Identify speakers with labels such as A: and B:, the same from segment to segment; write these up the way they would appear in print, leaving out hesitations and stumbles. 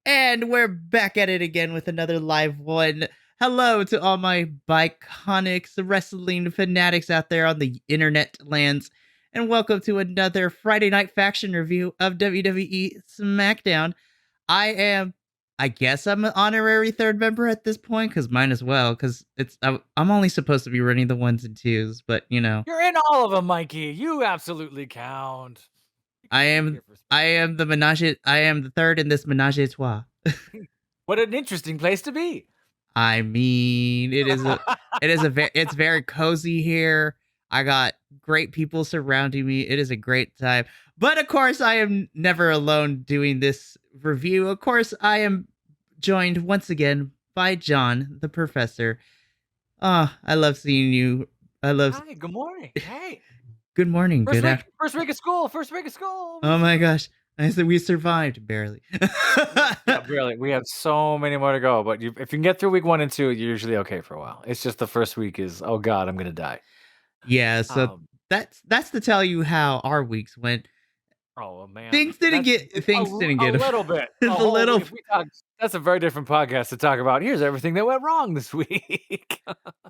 A: And we're back at it again with another live one. Hello to all my Bi-Conics wrestling fanatics out there on the internet lands. And welcome to another Friday night faction review of WWE Smackdown. I guess I'm an honorary third member at this point, because mine as well, because I'm only supposed to be running the ones and twos, but
B: You're in all of them, Mikey. You absolutely count.
A: I am the third in this menage a trois.
B: What an interesting place to be.
A: I mean, it's very cozy here. I got great people surrounding me. It is a great time. But of course, I am never alone doing this review. Of course, I am joined once again by John, the professor. I love seeing you.
B: Hi, good morning. Hey.
A: Good morning.
B: First
A: Good afternoon.
B: First week of school.
A: Oh my gosh. I said we survived barely.
B: Yeah, barely. We have so many more to go, but if you can get through week 1 and 2, you're usually okay for a while. It's just the first week is, oh God, I'm gonna die.
A: Yeah, so that's to tell you how our weeks went.
B: Oh man,
A: things didn't get
B: a little bit.
A: A little.
B: That's a very different podcast to talk about. Here's everything that went wrong this week.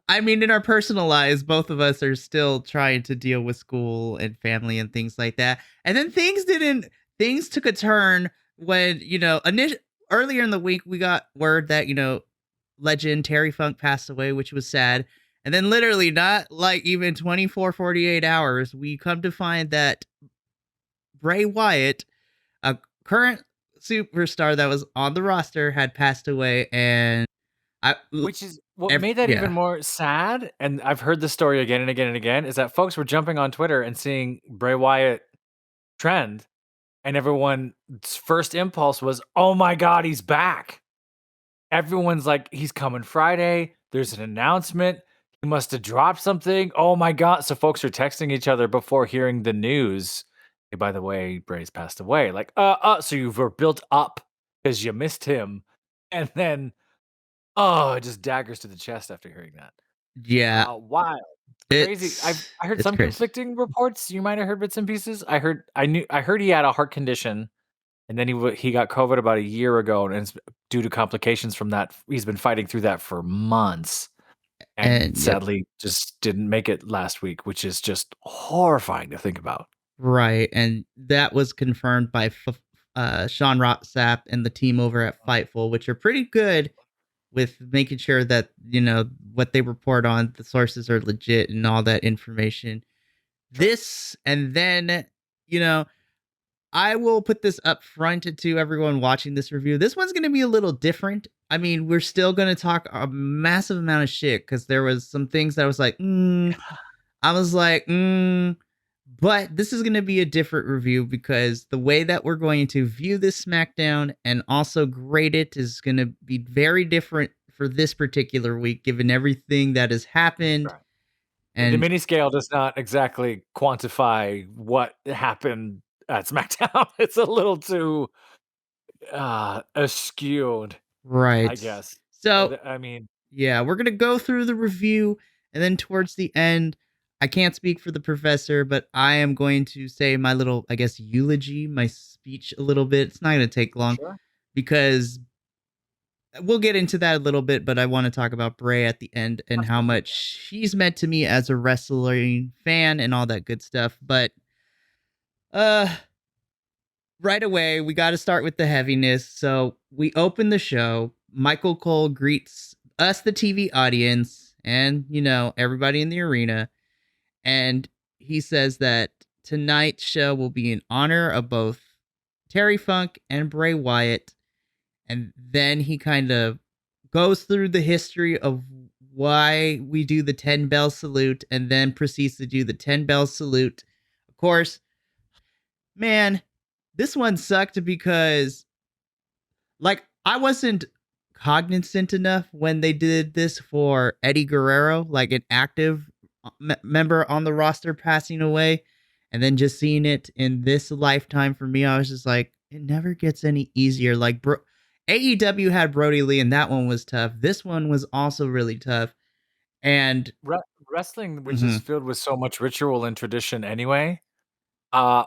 A: I mean, in our personal lives, both of us are still trying to deal with school and family and things like that. And then things took a turn when, earlier in the week, we got word that, legend Terry Funk passed away, which was sad. And then literally not like even 24, 48 hours, we come to find that Bray Wyatt, a current superstar that was on the roster, had passed away. And
B: which is what made that even more sad. And I've heard the story again and again and again, is that folks were jumping on Twitter and seeing Bray Wyatt trend, and everyone's first impulse was, oh my God, he's back. Everyone's like, he's coming Friday. There's an announcement. He must have dropped something. Oh my God. So folks are texting each other before hearing the news. Hey, by the way, Bray's passed away. Like, so you were built up because you missed him. And then, it just daggers to the chest after hearing that.
A: Yeah.
B: Wild. Crazy. I heard some conflicting reports. You might have heard bits and pieces. I heard he had a heart condition, and then he got COVID about a year ago, and due to complications from that, he's been fighting through that for months, and sadly just didn't make it last week, which is just horrifying to think about.
A: Right, and that was confirmed by Sean Rossap and the team over at Fightful, which are pretty good with making sure that, what they report on, the sources are legit and all that information. This, and then, I will put this up front to everyone watching this review. This one's going to be a little different. I mean, we're still going to talk a massive amount of shit, because there was some things that I was like, but this is going to be a different review, because the way that we're going to view this SmackDown and also grade it is going to be very different for this particular week, given everything that has happened.
B: Right. And the mini scale does not exactly quantify what happened at SmackDown. It's a little too skewed,
A: right?
B: I guess.
A: So,
B: I mean,
A: yeah, we're going to go through the review, and then towards the end, I can't speak for the professor, but I am going to say my little, I guess, eulogy, my speech a little bit. It's not going to take long, because we'll get into that a little bit, but I want to talk about Bray at the end and how much he's meant to me as a wrestling fan and all that good stuff. But right away, we got to start with the heaviness. So we open the show. Michael Cole greets us, the TV audience, and, everybody in the arena. And he says that tonight's show will be in honor of both Terry Funk and Bray Wyatt. And then he kind of goes through the history of why we do the 10 bell salute, and then proceeds to do the 10 bell salute. Of course, man, this one sucked, because I wasn't cognizant enough when they did this for Eddie Guerrero, like an active member on the roster passing away, and then just seeing it in this lifetime, for me, I was just like, it never gets any easier. Like, AEW had Brody Lee, and that one was tough. This one was also really tough. And
B: wrestling, which is filled with so much ritual and tradition anyway,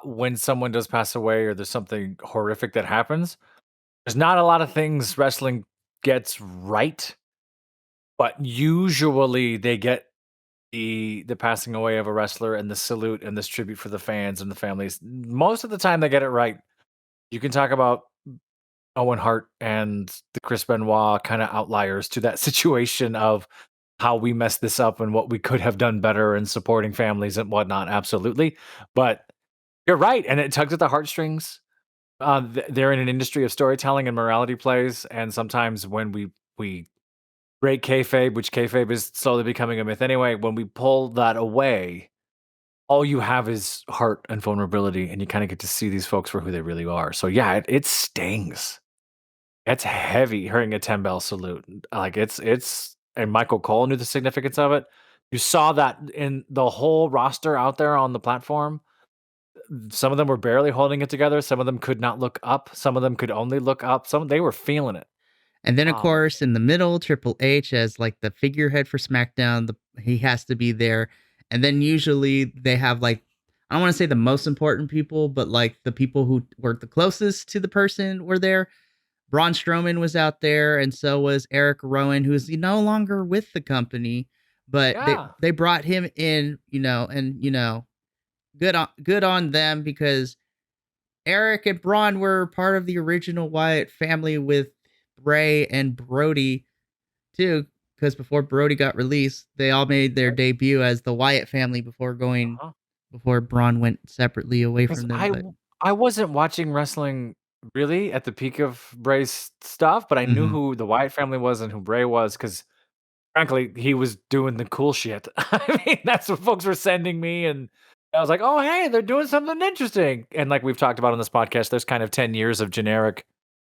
B: when someone does pass away or there's something horrific that happens, there's not a lot of things wrestling gets right, but usually they get the passing away of a wrestler and the salute and this tribute for the fans and the families. Most of the time they get it right. You can talk about Owen Hart and the Chris Benoit kind of outliers to that situation of how we messed this up and what we could have done better in supporting families and whatnot. Absolutely. But you're right. And it tugs at the heartstrings. They're in an industry of storytelling and morality plays. And sometimes when we break kayfabe, which kayfabe is slowly becoming a myth anyway, when we pull that away, all you have is heart and vulnerability, and you kind of get to see these folks for who they really are. So yeah, it stings. It's heavy hearing a 10 bell salute. Like it's and Michael Cole knew the significance of it. You saw that in the whole roster out there on the platform. Some of them were barely holding it together. Some of them could not look up. Some of them could only look up. They were feeling it.
A: And then, of course, in the middle, Triple H as like the figurehead for SmackDown. He has to be there. And then usually they have like, I don't want to say the most important people, but like the people who were the closest to the person were there. Braun Strowman was out there, and so was Eric Rowan, who's no longer with the company. But they brought him in, and good on them, because Eric and Braun were part of the original Wyatt family with Bray and Brody too, because before Brody got released, they all made their debut as the Wyatt family before Braun went separately away from them.
B: I wasn't watching wrestling really at the peak of Bray's stuff, but I knew who the Wyatt family was and who Bray was, because frankly, he was doing the cool shit. I mean, that's what folks were sending me, and I was like, oh, hey, they're doing something interesting. And like we've talked about on this podcast, there's kind of 10 years of generic,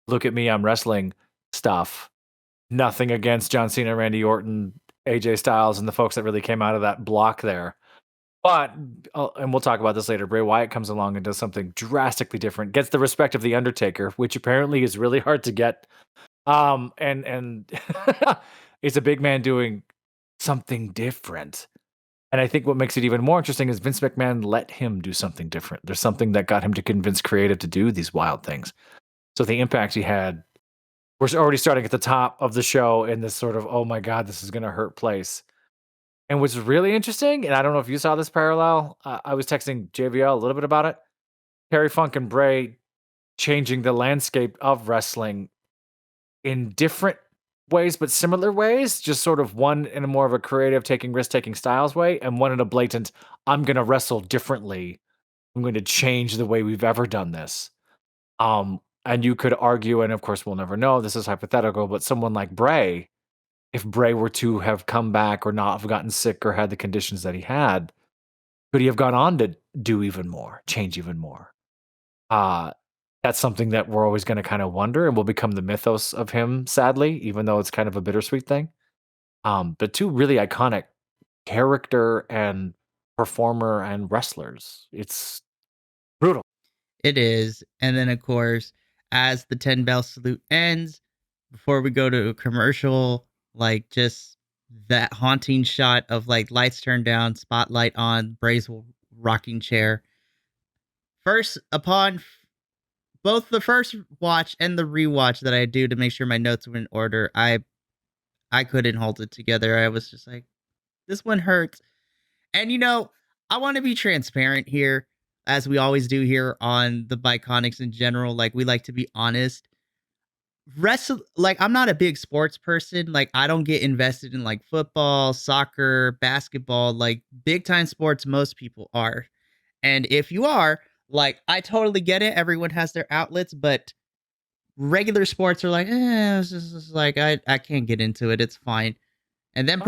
B: look at me, I'm wrestling stuff. Nothing against John Cena, Randy Orton, AJ Styles, and the folks that really came out of that block there. But, and we'll talk about this later, Bray Wyatt comes along and does something drastically different, gets the respect of The Undertaker, which apparently is really hard to get. And it's a big man doing something different. And I think what makes it even more interesting is Vince McMahon let him do something different. There's something that got him to convince creative to do these wild things. So the impact he had, we're already starting at the top of the show in this sort of, oh my God, this is going to hurt place. And what's really interesting, and I don't know if you saw this parallel, I was texting JVL a little bit about it. Terry Funk and Bray changing the landscape of wrestling in different ways, but similar ways, just sort of one in a more of a creative, taking risk-taking styles way, and one in a blatant, I'm going to wrestle differently. I'm going to change the way we've ever done this. And you could argue, and of course we'll never know, this is hypothetical, but someone like Bray, if Bray were to have come back or not have gotten sick or had the conditions that he had, could he have gone on to do even more, change even more? That's something that we're always going to kind of wonder, and will become the mythos of him, sadly, even though it's kind of a bittersweet thing. But two really iconic character and performer and wrestlers. It's brutal.
A: It is. And then, of course, as the 10 bell salute ends, before we go to a commercial, like just that haunting shot of like lights turned down, spotlight on, Bray's rocking chair. First, upon both the first watch and the rewatch that I do to make sure my notes were in order, I couldn't hold it together. I was just like, this one hurts. And I want to be transparent here, as we always do here on the Bi-Conics in general. Like, we like to be honest. Like, I'm not a big sports person. Like, I don't get invested in like football, soccer, basketball, like big time sports. Most people are. And if you are, like, I totally get it. Everyone has their outlets, but regular sports are like, it's just like, I can't get into it. It's fine. And then,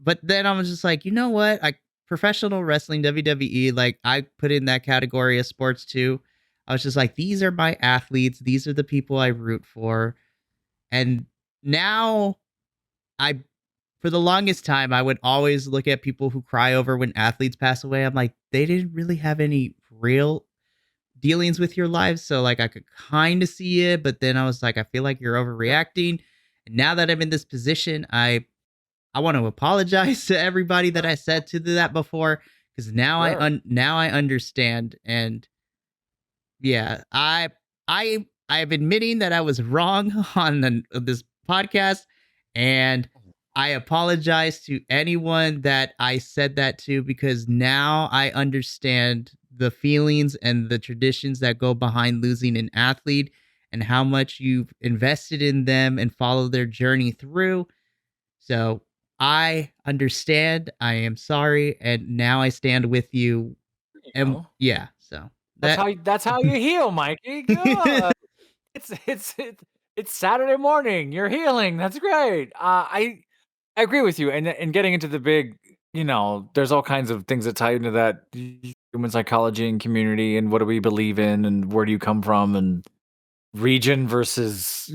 A: but then I was just like, you know what? Professional wrestling, WWE, like, I put in that category of sports too. I was just like, these are my athletes. These are the people I root for. And now for the longest time, I would always look at people who cry over when athletes pass away. I'm like, they didn't really have any real dealings with your lives. So like, I could kind of see it, but then I was like, I feel like you're overreacting. And now that I'm in this position, I want to apologize to everybody that I said to that before, because now I understand. And yeah, I I am admitting that I was wrong on this podcast, and I apologize to anyone that I said that to, because now I understand the feelings and the traditions that go behind losing an athlete and how much you've invested in them and follow their journey through. So I understand. I am sorry, and now I stand with you. And yeah, so
B: that's how you heal, Mikey. Good. It's Saturday morning. You're healing. That's great. I agree with you. And getting into the big, there's all kinds of things that tie into that human psychology and community and what do we believe in and where do you come from and region versus,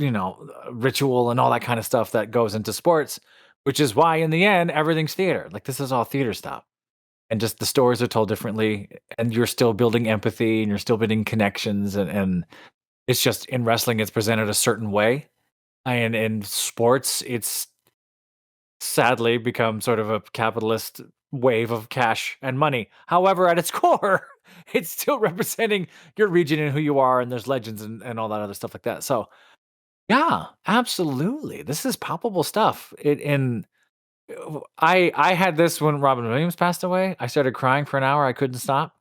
B: ritual and all that kind of stuff that goes into sports, which is why in the end, everything's theater. Like this is all theater stuff. And just the stories are told differently and you're still building empathy and you're still building connections and it's just in wrestling, it's presented a certain way. And in sports, it's sadly become sort of a capitalist wave of cash and money. However, at its core, it's still representing your region and who you are, and there's legends and all that other stuff like that. So, yeah, absolutely. This is palpable stuff. I had this when Robin Williams passed away. I started crying for an hour. I couldn't stop.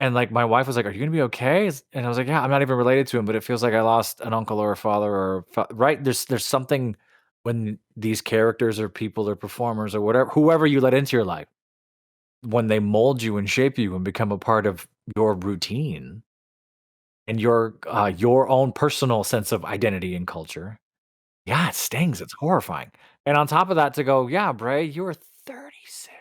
B: And like my wife was like, "Are you gonna be okay?" And I was like, "Yeah, I'm not even related to him, but it feels like I lost an uncle or a father or right." There's something when these characters or people or performers or whatever, whoever you let into your life, when they mold you and shape you and become a part of your routine and your own personal sense of identity and culture. Yeah, it stings. It's horrifying. And on top of that, to go, yeah, Bray, you're 36.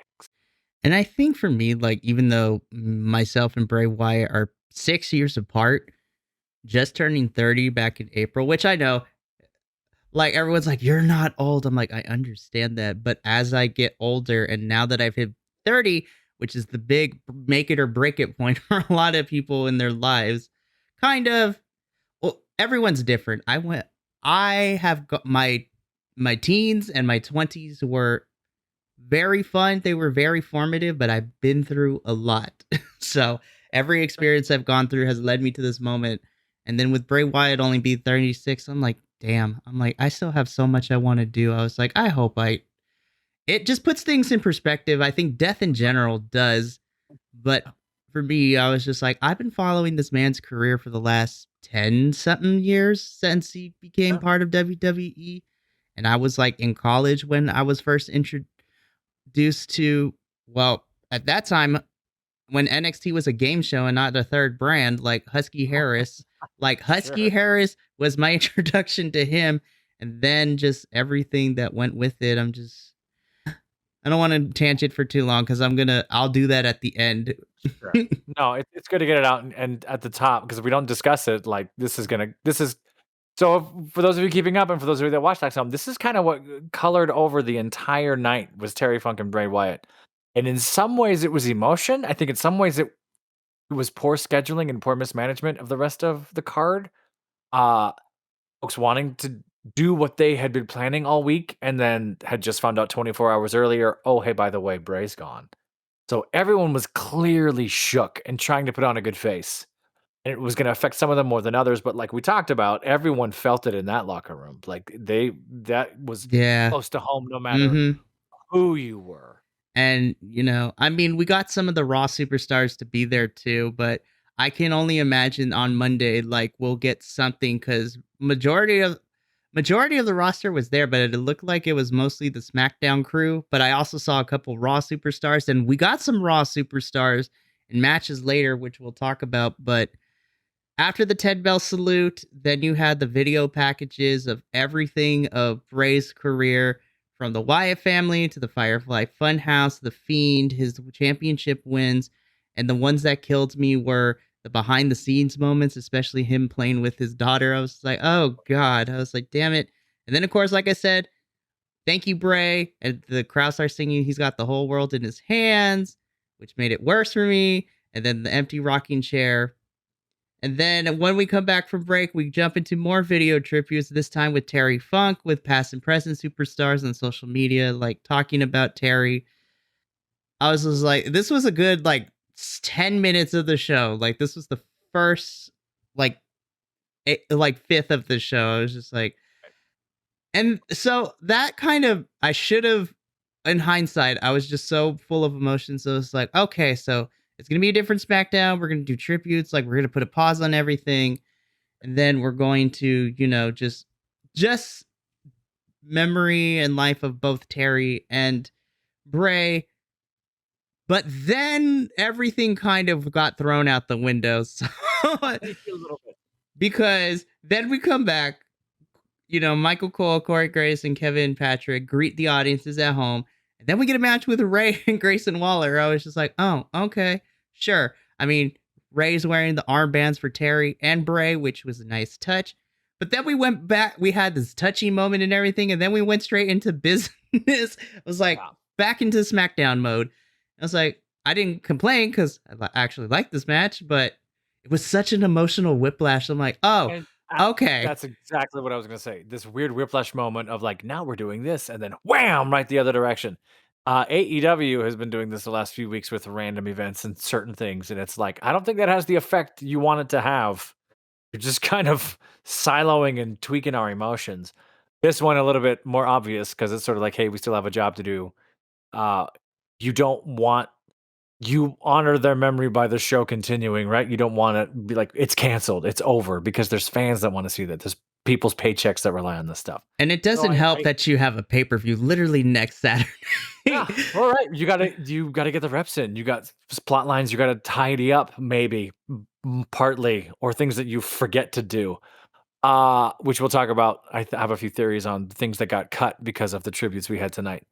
A: And I think for me, like, even though myself and Bray Wyatt are 6 years apart, just turning 30 back in April, which I know, like, everyone's like, you're not old. I'm like, I understand that. But as I get older, and now that I've hit 30, which is the big make it or break it point for a lot of people in their lives, kind of, well, everyone's different. I have got my teens and my 20s were very fun. They were very formative, but I've been through a lot. So every experience I've gone through has led me to this moment. And then with Bray Wyatt only being 36, I'm like, damn. I'm like, I still have so much I want to do. I was like, I hope it just puts things in perspective. I think death in general does. But for me, I was just like, I've been following this man's career for the last 10 something years since he became part of WWE. And I was like in college when I was first introduced to, well, at that time, when NXT was a game show and not a third brand, like Husky Harris,
B: Sure.
A: Harris was my introduction to him. And then just everything that went with it. I don't want to tangent for too long because I'll do that at the end.
B: Sure. No, it's good to get it out and at the top because if we don't discuss it, like this is so for those of you keeping up and for those of you that watched that film, this is kind of what colored over the entire night was Terry Funk and Bray Wyatt. And in some ways it was emotion. I think in some ways it was poor scheduling and poor mismanagement of the rest of the card. Folks wanting to do what they had been planning all week and then had just found out 24 hours earlier, oh, hey, by the way, Bray's gone. So everyone was clearly shook and trying to put on a good face. And it was going to affect some of them more than others. But like we talked about, everyone felt it in that locker room. Like that was close to home no matter who you were.
A: And, I mean, we got some of the Raw superstars to be there too, but I can only imagine on Monday, like, we'll get something because majority of the roster was there, but it looked like it was mostly the SmackDown crew. But I also saw a couple Raw superstars, and we got some Raw superstars in matches later, which we'll talk about. But after the Ted Bell salute, then you had the video packages of everything of Bray's career, from the Wyatt family to the Firefly Funhouse, the Fiend, his championship wins, and the ones that killed me were the behind the scenes moments, especially him playing with his daughter. I was like, oh God. I was like, damn it. And then, of course, like I said, thank you, Bray. And the crowd starts singing, he's got the whole world in his hands, which made it worse for me. And then the empty rocking chair. And then when we come back from break, we jump into more video tributes, this time with Terry Funk, with past and present superstars on social media, like talking about Terry. I was just like, this was a good, like, 10 minutes of the show. Like, this was the first, like, fifth of the show. I was just like, and so that kind of, I should have, in hindsight, I was just so full of emotion. So it's like, okay, so it's going to be a different SmackDown. We're going to do tributes. Like, we're going to put a pause on everything. And then we're going to, just memory and life of both Terry and Bray. But then everything kind of got thrown out the window. So, because then we come back, Michael Cole, Corey Grace, and Kevin Patrick greet the audiences at home. And then we get a match with Ray and Grayson Waller. I was just like, oh, okay, sure. I mean, Ray's wearing the armbands for Terry and Bray, which was a nice touch. But then we went back. We had this touchy moment and everything. And then we went straight into business. It was like back into SmackDown mode. I was like, I didn't complain because I actually liked this match, but it was such an emotional whiplash. I'm like, oh, okay.
B: That's exactly what I was going to say. This weird whiplash moment of like, now we're doing this, and then wham, right the other direction. AEW has been doing this the last few weeks with random events and certain things, and it's like, I don't think that has the effect you want it to have. You're just kind of siloing and tweaking our emotions. This one a little bit more obvious because it's sort of like, hey, we still have a job to do. You honor their memory by the show continuing, right? You don't want to be like, it's canceled, it's over, because there's fans that want to see that. There's people's paychecks that rely on this stuff.
A: And it doesn't help that you have a pay-per-view literally next Saturday.
B: Yeah, all right. You gotta get the reps in. You got plot lines you gotta tidy up, maybe, partly, or things that you forget to do. Which we'll talk about. I have a few theories on things that got cut because of the tributes we had tonight.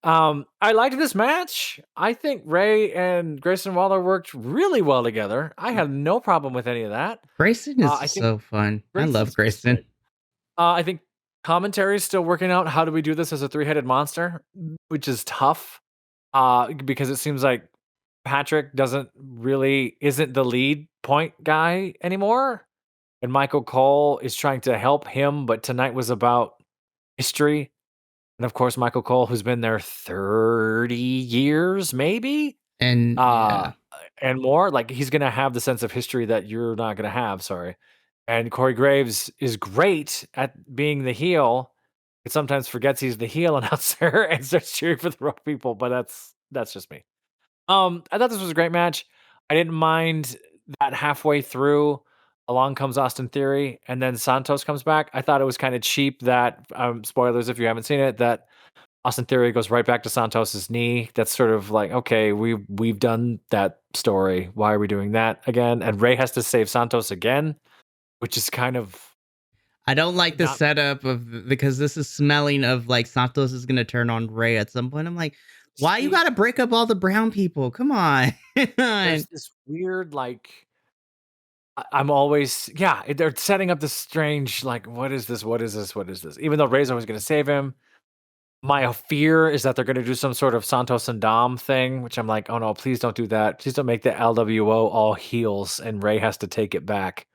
B: I liked this match. I think Ray and Grayson Waller worked really well together. I had no problem with any of that.
A: Grayson is so fun. I love Grayson.
B: I think commentary is still working out how do we do this as a three-headed monster, which is tough because it seems like Patrick isn't the lead point guy anymore, and Michael Cole is trying to help him, but tonight was about history. And of course, Michael Cole, who's been there 30 years, maybe,
A: and
B: more, like he's going to have the sense of history that you're not going to have. Sorry. And Corey Graves is great at being the heel. It sometimes forgets he's the heel announcer and starts cheering for the Rock people, but that's just me. I thought this was a great match. I didn't mind that halfway through, along comes Austin Theory, and then Santos comes back. I thought it was kind of cheap that, spoilers if you haven't seen it, that Austin Theory goes right back to Santos's knee. That's sort of like, okay, we've done that story. Why are we doing that again? And Ray has to save Santos again, which is kind of...
A: I don't like the setup because this is smelling of like Santos is going to turn on Ray at some point. I'm like, why you got to break up all the brown people? Come on.
B: There's this weird, like... I'm always, they're setting up this strange, like, what is this? Even though Ray's always going to save him, my fear is that they're going to do some sort of Santos and Dom thing, which I'm like, oh no, please don't do that. Please don't make the LWO all heels and Ray has to take it back,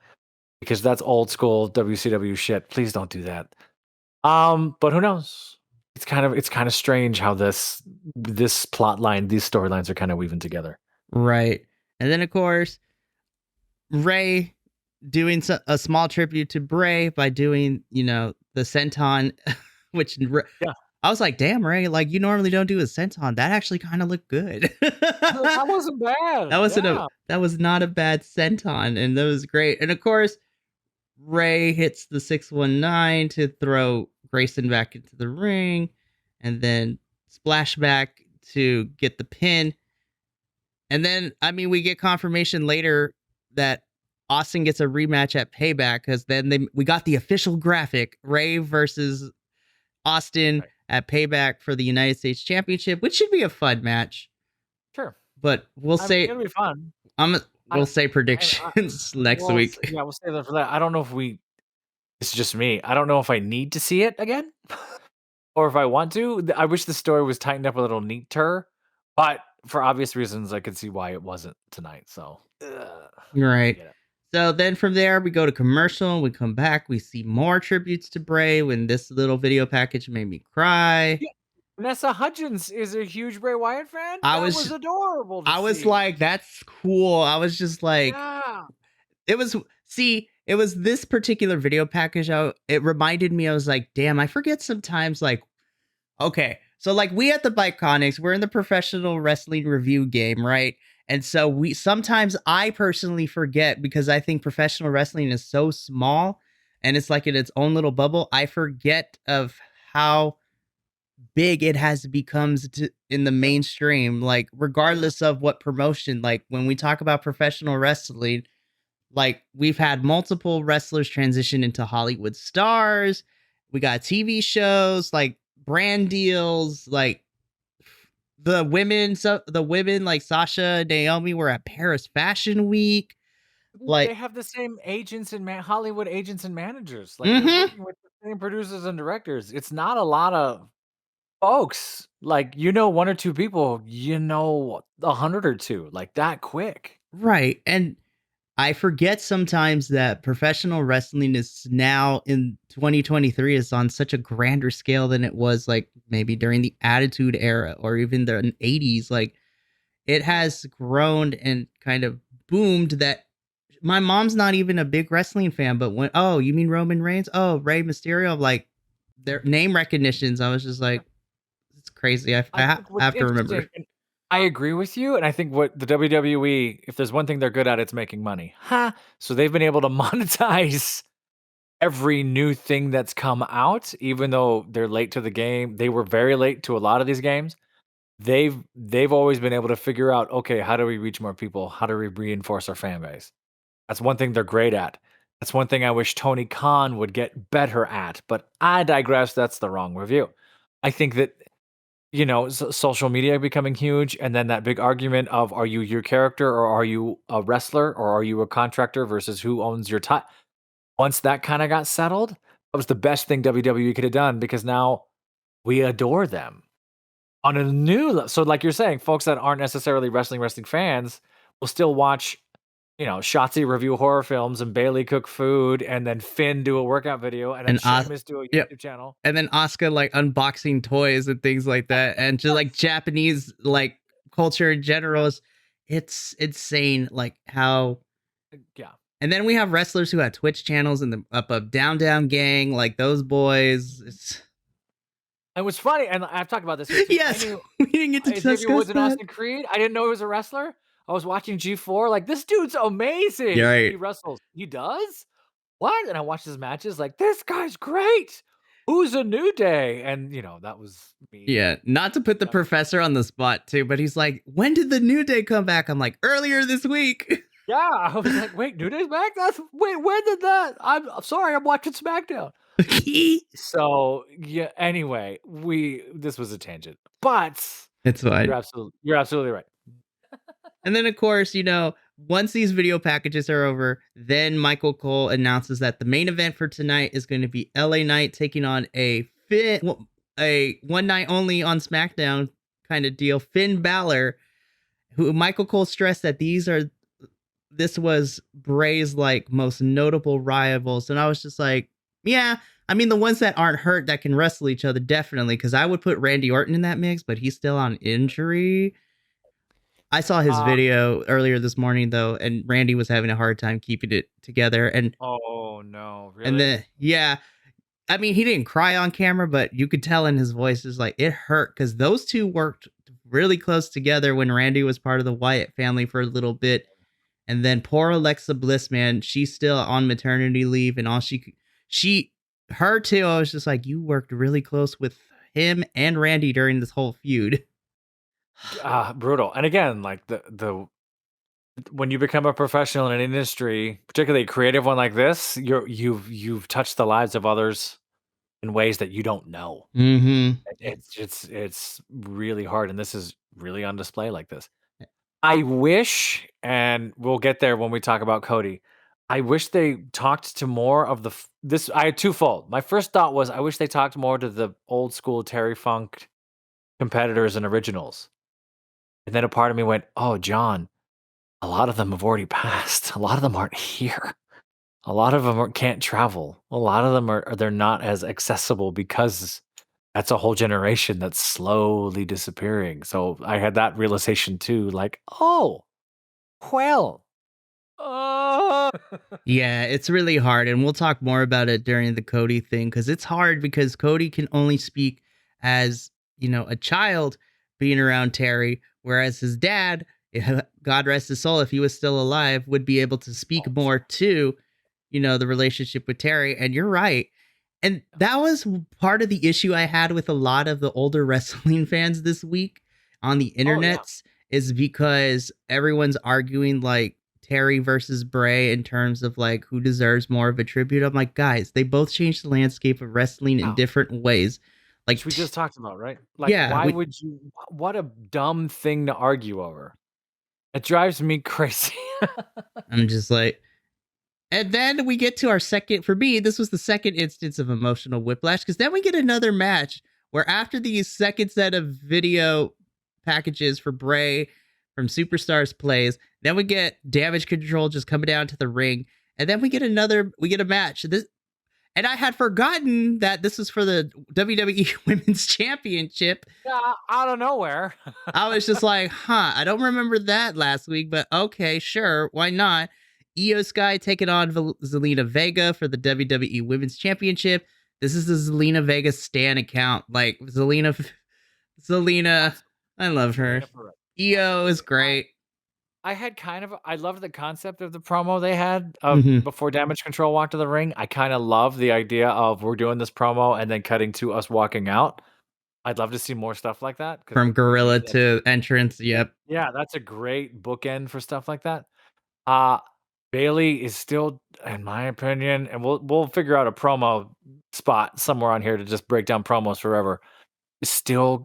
B: because that's old school WCW shit. Please don't do that. But who knows? It's kind of strange how this plot line, these storylines are kind of weaving together.
A: Right. And then of course, Ray doing a small tribute to Bray by doing, the senton, which I was like, damn, Ray, like you normally don't do a senton. That actually kind of looked good.
B: That wasn't bad.
A: That was not a bad senton, and that was great. And of course, Ray hits the 619 to throw Grayson back into the ring, and then splash back to get the pin. And then, we get confirmation later that Austin gets a rematch at Payback, because then we got the official graphic, Ray versus Austin at Payback for the United States Championship, which should be a fun match.
B: Sure.
A: But we'll say
B: it'll be fun.
A: We'll say predictions next week.
B: Yeah, we'll say that for that. I don't know if it's just me. I don't know if I need to see it again or if I want to. I wish the story was tightened up a little neater, but for obvious reasons, I could see why it wasn't tonight. So,
A: right. So then from there, we go to commercial. We come back. We see more tributes to Bray when this little video package made me cry.
B: Yeah. Vanessa Hudgens is a huge Bray Wyatt fan. That was adorable.
A: I was like, that's cool. I was just like, it was, see, it was this particular video package. It reminded me, I was like, damn, I forget sometimes, like, okay, so like we at the Bi-Conics, we're in the professional wrestling review game, right? And so I personally forget because I think professional wrestling is so small and it's like in its own little bubble. I forget of how big it has become in the mainstream, like regardless of what promotion. Like when we talk about professional wrestling, like we've had multiple wrestlers transition into Hollywood stars. We got TV shows, like brand deals, like the women like Sasha and Naomi were at Paris Fashion Week. Like
B: they have the same agents and Hollywood agents and managers. Like they're working with the same producers and directors. It's not a lot of folks. Like one or two people, 100 or two, like that quick.
A: Right. And I forget sometimes that professional wrestling is now in 2023 is on such a grander scale than it was like maybe during the Attitude Era or even the 80s. Like it has grown and kind of boomed that my mom's not even a big wrestling fan, but when, oh, you mean Roman Reigns? Oh, Rey Mysterio, like their name recognitions. I was just like, it's crazy. I have to remember.
B: I agree with you, and I think what the WWE, if there's one thing they're good at, it's making money. So they've been able to monetize every new thing that's come out, even though they're late to the game. They were very late to a lot of these games. They've always been able to figure out, okay, how do we reach more people? How do we reinforce our fan base? That's one thing they're great at. That's one thing I wish Tony Khan would get better at, but I digress. That's the wrong review. I think that social media becoming huge, and then that big argument of are you your character or are you a wrestler or are you a contractor versus who owns your title. Once that kind of got settled, that was the best thing WWE could have done because now we adore them on a new. So like you're saying, folks that aren't necessarily wrestling fans will still watch, Shotzi review horror films and Bailey cook food and then Finn do a workout video and then Sheamus do a YouTube channel.
A: And then Asuka like unboxing toys and things like that. And just like Japanese like culture in general it's insane like how.
B: Yeah.
A: And then we have wrestlers who have Twitch channels and the Up Down Down Gang, like those boys.
B: It was funny, and I've talked about this.
A: Yes, we didn't get to discuss
B: Xavier Woods and Austin Creed. I didn't know he was a wrestler. I was watching G4, like, this dude's amazing.
A: Yeah, right.
B: He wrestles. He does? What? And I watched his matches, like, this guy's great. Who's a New Day? And, that was me.
A: Yeah, not to put the professor on the spot, too, but he's like, when did the New Day come back? I'm like, earlier this week.
B: Yeah, I was like, wait, New Day's back? Wait, when did that? I'm sorry, I'm watching Smackdown. So, yeah, anyway, this was a tangent, but
A: it's fine.
B: You're absolutely right.
A: And then, of course, once these video packages are over, then Michael Cole announces that the main event for tonight is going to be LA Knight taking on a one night only on SmackDown kind of deal, Finn Balor, who Michael Cole stressed that this was Bray's like most notable rivals. And I was just like, yeah, I mean, the ones that aren't hurt that can wrestle each other, definitely, because I would put Randy Orton in that mix, but he's still on injury. I saw his video earlier this morning, though, and Randy was having a hard time keeping it together. And
B: oh, no, really?
A: And then, yeah, I mean, he didn't cry on camera, but you could tell in his voice is like it hurt because those two worked really close together when Randy was part of the Wyatt family for a little bit. And then poor Alexa Bliss, man, she's still on maternity leave, and all her too. I was just like, you worked really close with him and Randy during this whole feud.
B: Brutal. And again, like the when you become a professional in an industry, particularly a creative one like this, you've touched the lives of others in ways that you don't know.
A: Mm-hmm.
B: It's really hard, and this is really on display like this. I wish, and we'll get there when we talk about Cody, I wish they talked to more of this. I had twofold. My first thought was I wish they talked more to the old school Terry Funk competitors and originals. And then a part of me went, oh, John, a lot of them have already passed. A lot of them aren't here. A lot of them can't travel. A lot of them they're not as accessible because that's a whole generation that's slowly disappearing. So I had that realization too, like, oh, well,
A: Yeah, it's really hard, and we'll talk more about it during the Cody thing because it's hard because Cody can only speak as, a child being around Terry, whereas his dad, God rest his soul, if he was still alive, would be able to speak more to, the relationship with Terry. And you're right. And that was part of the issue I had with a lot of the older wrestling fans this week on the internets is because everyone's arguing like Terry versus Bray in terms of like who deserves more of a tribute. I'm like, guys, they both changed the landscape of wrestling in different ways. Like
B: which we just talked about, right? Like, why would you? What a dumb thing to argue over. It drives me crazy.
A: I'm just like, and then we get to our second, for me, this was the second instance of emotional whiplash because then we get another match where after these second set of video packages for Bray from Superstars plays, then we get Damage Control just coming down to the ring, and then we get a match. And I had forgotten that this was for the WWE Women's Championship.
B: Yeah, out of nowhere.
A: I was just like, I don't remember that last week, but okay, sure, why not? Io Sky taking on Zelina Vega for the WWE Women's Championship. This is the Zelina Vega stan account. Like, Zelina, I love her. Io is great.
B: I loved the concept of the promo they had before Damage Control walked to the ring. I kind of love the idea of we're doing this promo and then cutting to us walking out. I'd love to see more stuff like that.
A: From gorilla to entrance, yep.
B: Yeah, that's a great bookend for stuff like that. Bayley is still, in my opinion, and we'll figure out a promo spot somewhere on here to just break down promos forever. Still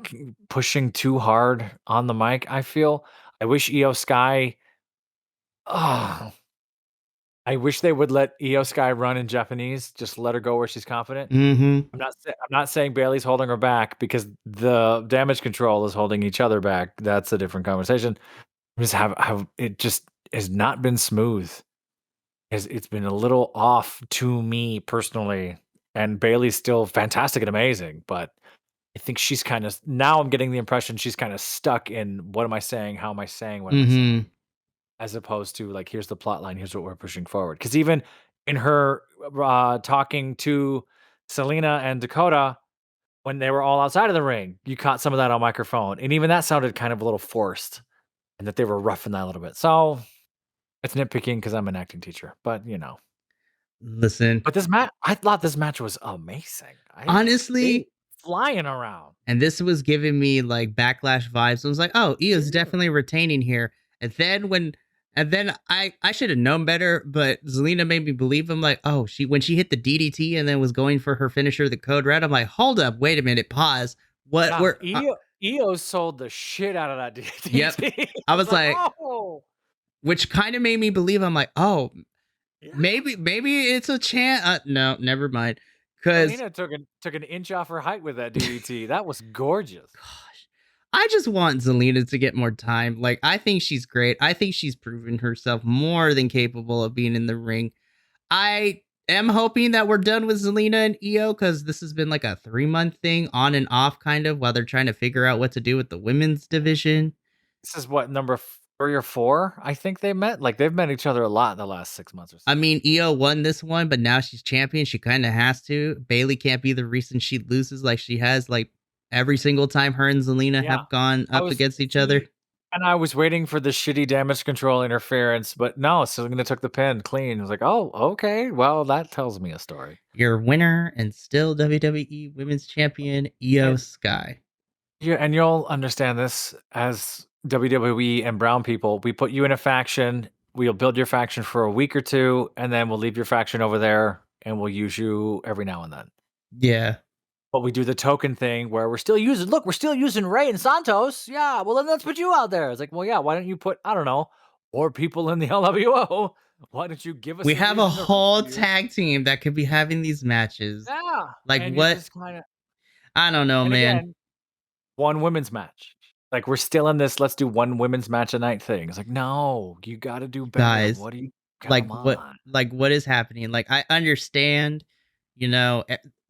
B: pushing too hard on the mic, I feel. I wish Io Sky. I wish they would let Io Sky run in Japanese. Just let her go where she's confident.
A: Mm-hmm.
B: I'm not saying Bayley's holding her back because the Damage Control is holding each other back. That's a different conversation. Just it just has not been smooth. It's been a little off to me personally. And Bayley's still fantastic and amazing, but I think she's kind of, now I'm getting the impression she's kind of stuck in what am I saying? How am I saying what am I saying? As opposed to like, here's the plot line, here's what we're pushing forward. Because even in her talking to Selena and Dakota, when they were all outside of the ring, you caught some of that on microphone. And even that sounded kind of a little forced and that they were roughing that a little bit. So it's nitpicking because I'm an acting teacher, but
A: Listen.
B: But I thought this match was amazing.
A: Honestly,
B: flying around.
A: And this was giving me like backlash vibes. I was like, oh, Io's definitely retaining here. And then I should have known better, but Zelina made me believe him. Like, oh, when she hit the DDT and then was going for her finisher, the Code Red, I'm like, hold up, wait a minute, pause. What?
B: Io sold the shit out of that DDT.
A: Yep. I was like, oh. Which kind of made me believe. I'm like, oh, maybe it's a chance. No, never mind. Because
B: Zelina took an inch off her height with that DDT. That was gorgeous.
A: Gosh, I just want Zelina to get more time. Like, I think she's great. I think she's proven herself more than capable of being in the ring. I am hoping that we're done with Zelina and Io because this has been like a 3-month thing, on and off, kind of, while they're trying to figure out what to do with the women's division.
B: This is what, number 3 or 4, I think they met. Like, they've met each other a lot in the last 6 months or so.
A: I mean, Io won this one, but now she's champion. She kind of has to. Bayley can't be the reason she loses like she has, like, every single time her and Zelina have gone up against each other.
B: And I was waiting for the shitty Damage Control interference, but no, Selena took the pin clean. I was like, oh, okay. Well, that tells me a story.
A: Your winner and still WWE Women's Champion, Io Sky.
B: Yeah, and you'll understand this as WWE and brown people. We put you in a faction. We'll build your faction for a week or two, and then we'll leave your faction over there, and we'll use you every now and then.
A: Yeah.
B: But we do the token thing where we're still using Ray and Santos. Yeah, well, then let's put you out there. It's like, well, yeah, why don't you put, I don't know, more people in the LWO? Why don't you give us...
A: We have a whole tag team that could be having these matches.
B: Yeah.
A: Like, what? I don't know, man.
B: Again, one women's match. Like, we're still in this, let's do one women's match a night thing. It's like, no, you got to do better.
A: Guys,
B: what do you...
A: what is happening? Like, I understand,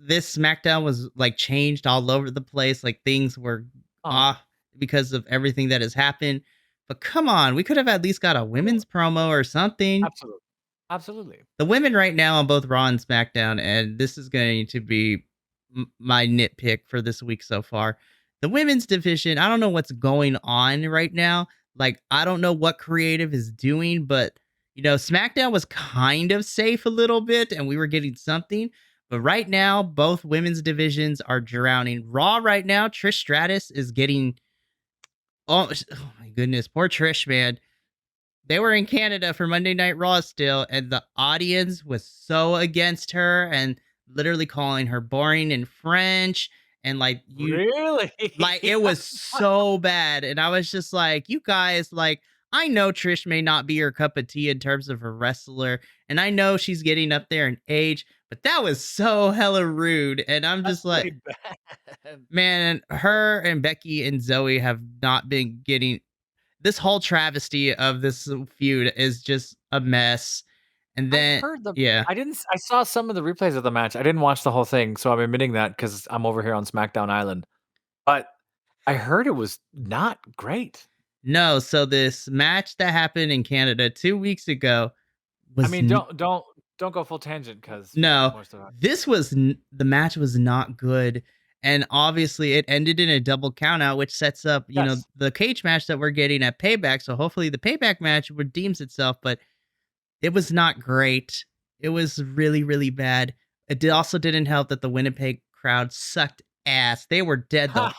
A: this Smackdown was like changed all over the place. Like, things were off because of everything that has happened. But come on, we could have at least got a women's promo or something.
B: Absolutely.
A: The women right now on both Raw and SmackDown, and this is going to be my nitpick for this week so far. The women's division, I don't know what's going on right now. Like, I don't know what creative is doing, but SmackDown was kind of safe a little bit and we were getting something. But right now, both women's divisions are drowning. Raw right now, Trish Stratus is getting. Oh my goodness, poor Trish, man. They were in Canada for Monday Night Raw still, and the audience was so against her and literally calling her boring in French. And
B: really,
A: it was so bad. And I was just like, you guys, like, I know Trish may not be your cup of tea in terms of a wrestler, and I know she's getting up there in age, but that was so hella rude. And I'm just like, man, her and Becky and Zoe have not been getting. This whole travesty of this feud is just a mess. And then,
B: I saw some of the replays of the match. I didn't watch the whole thing, so I'm admitting that because I'm over here on SmackDown Island. But I heard it was not great.
A: No, so this match that happened in Canada 2 weeks ago was.
B: I mean, don't go full tangent because
A: no, the match was not good. And obviously, it ended in a double countout, which sets up, the cage match that we're getting at Payback. So hopefully, the Payback match redeems itself. But it was not great. It was really, really bad. It also didn't help that the Winnipeg crowd sucked ass. They were dead though.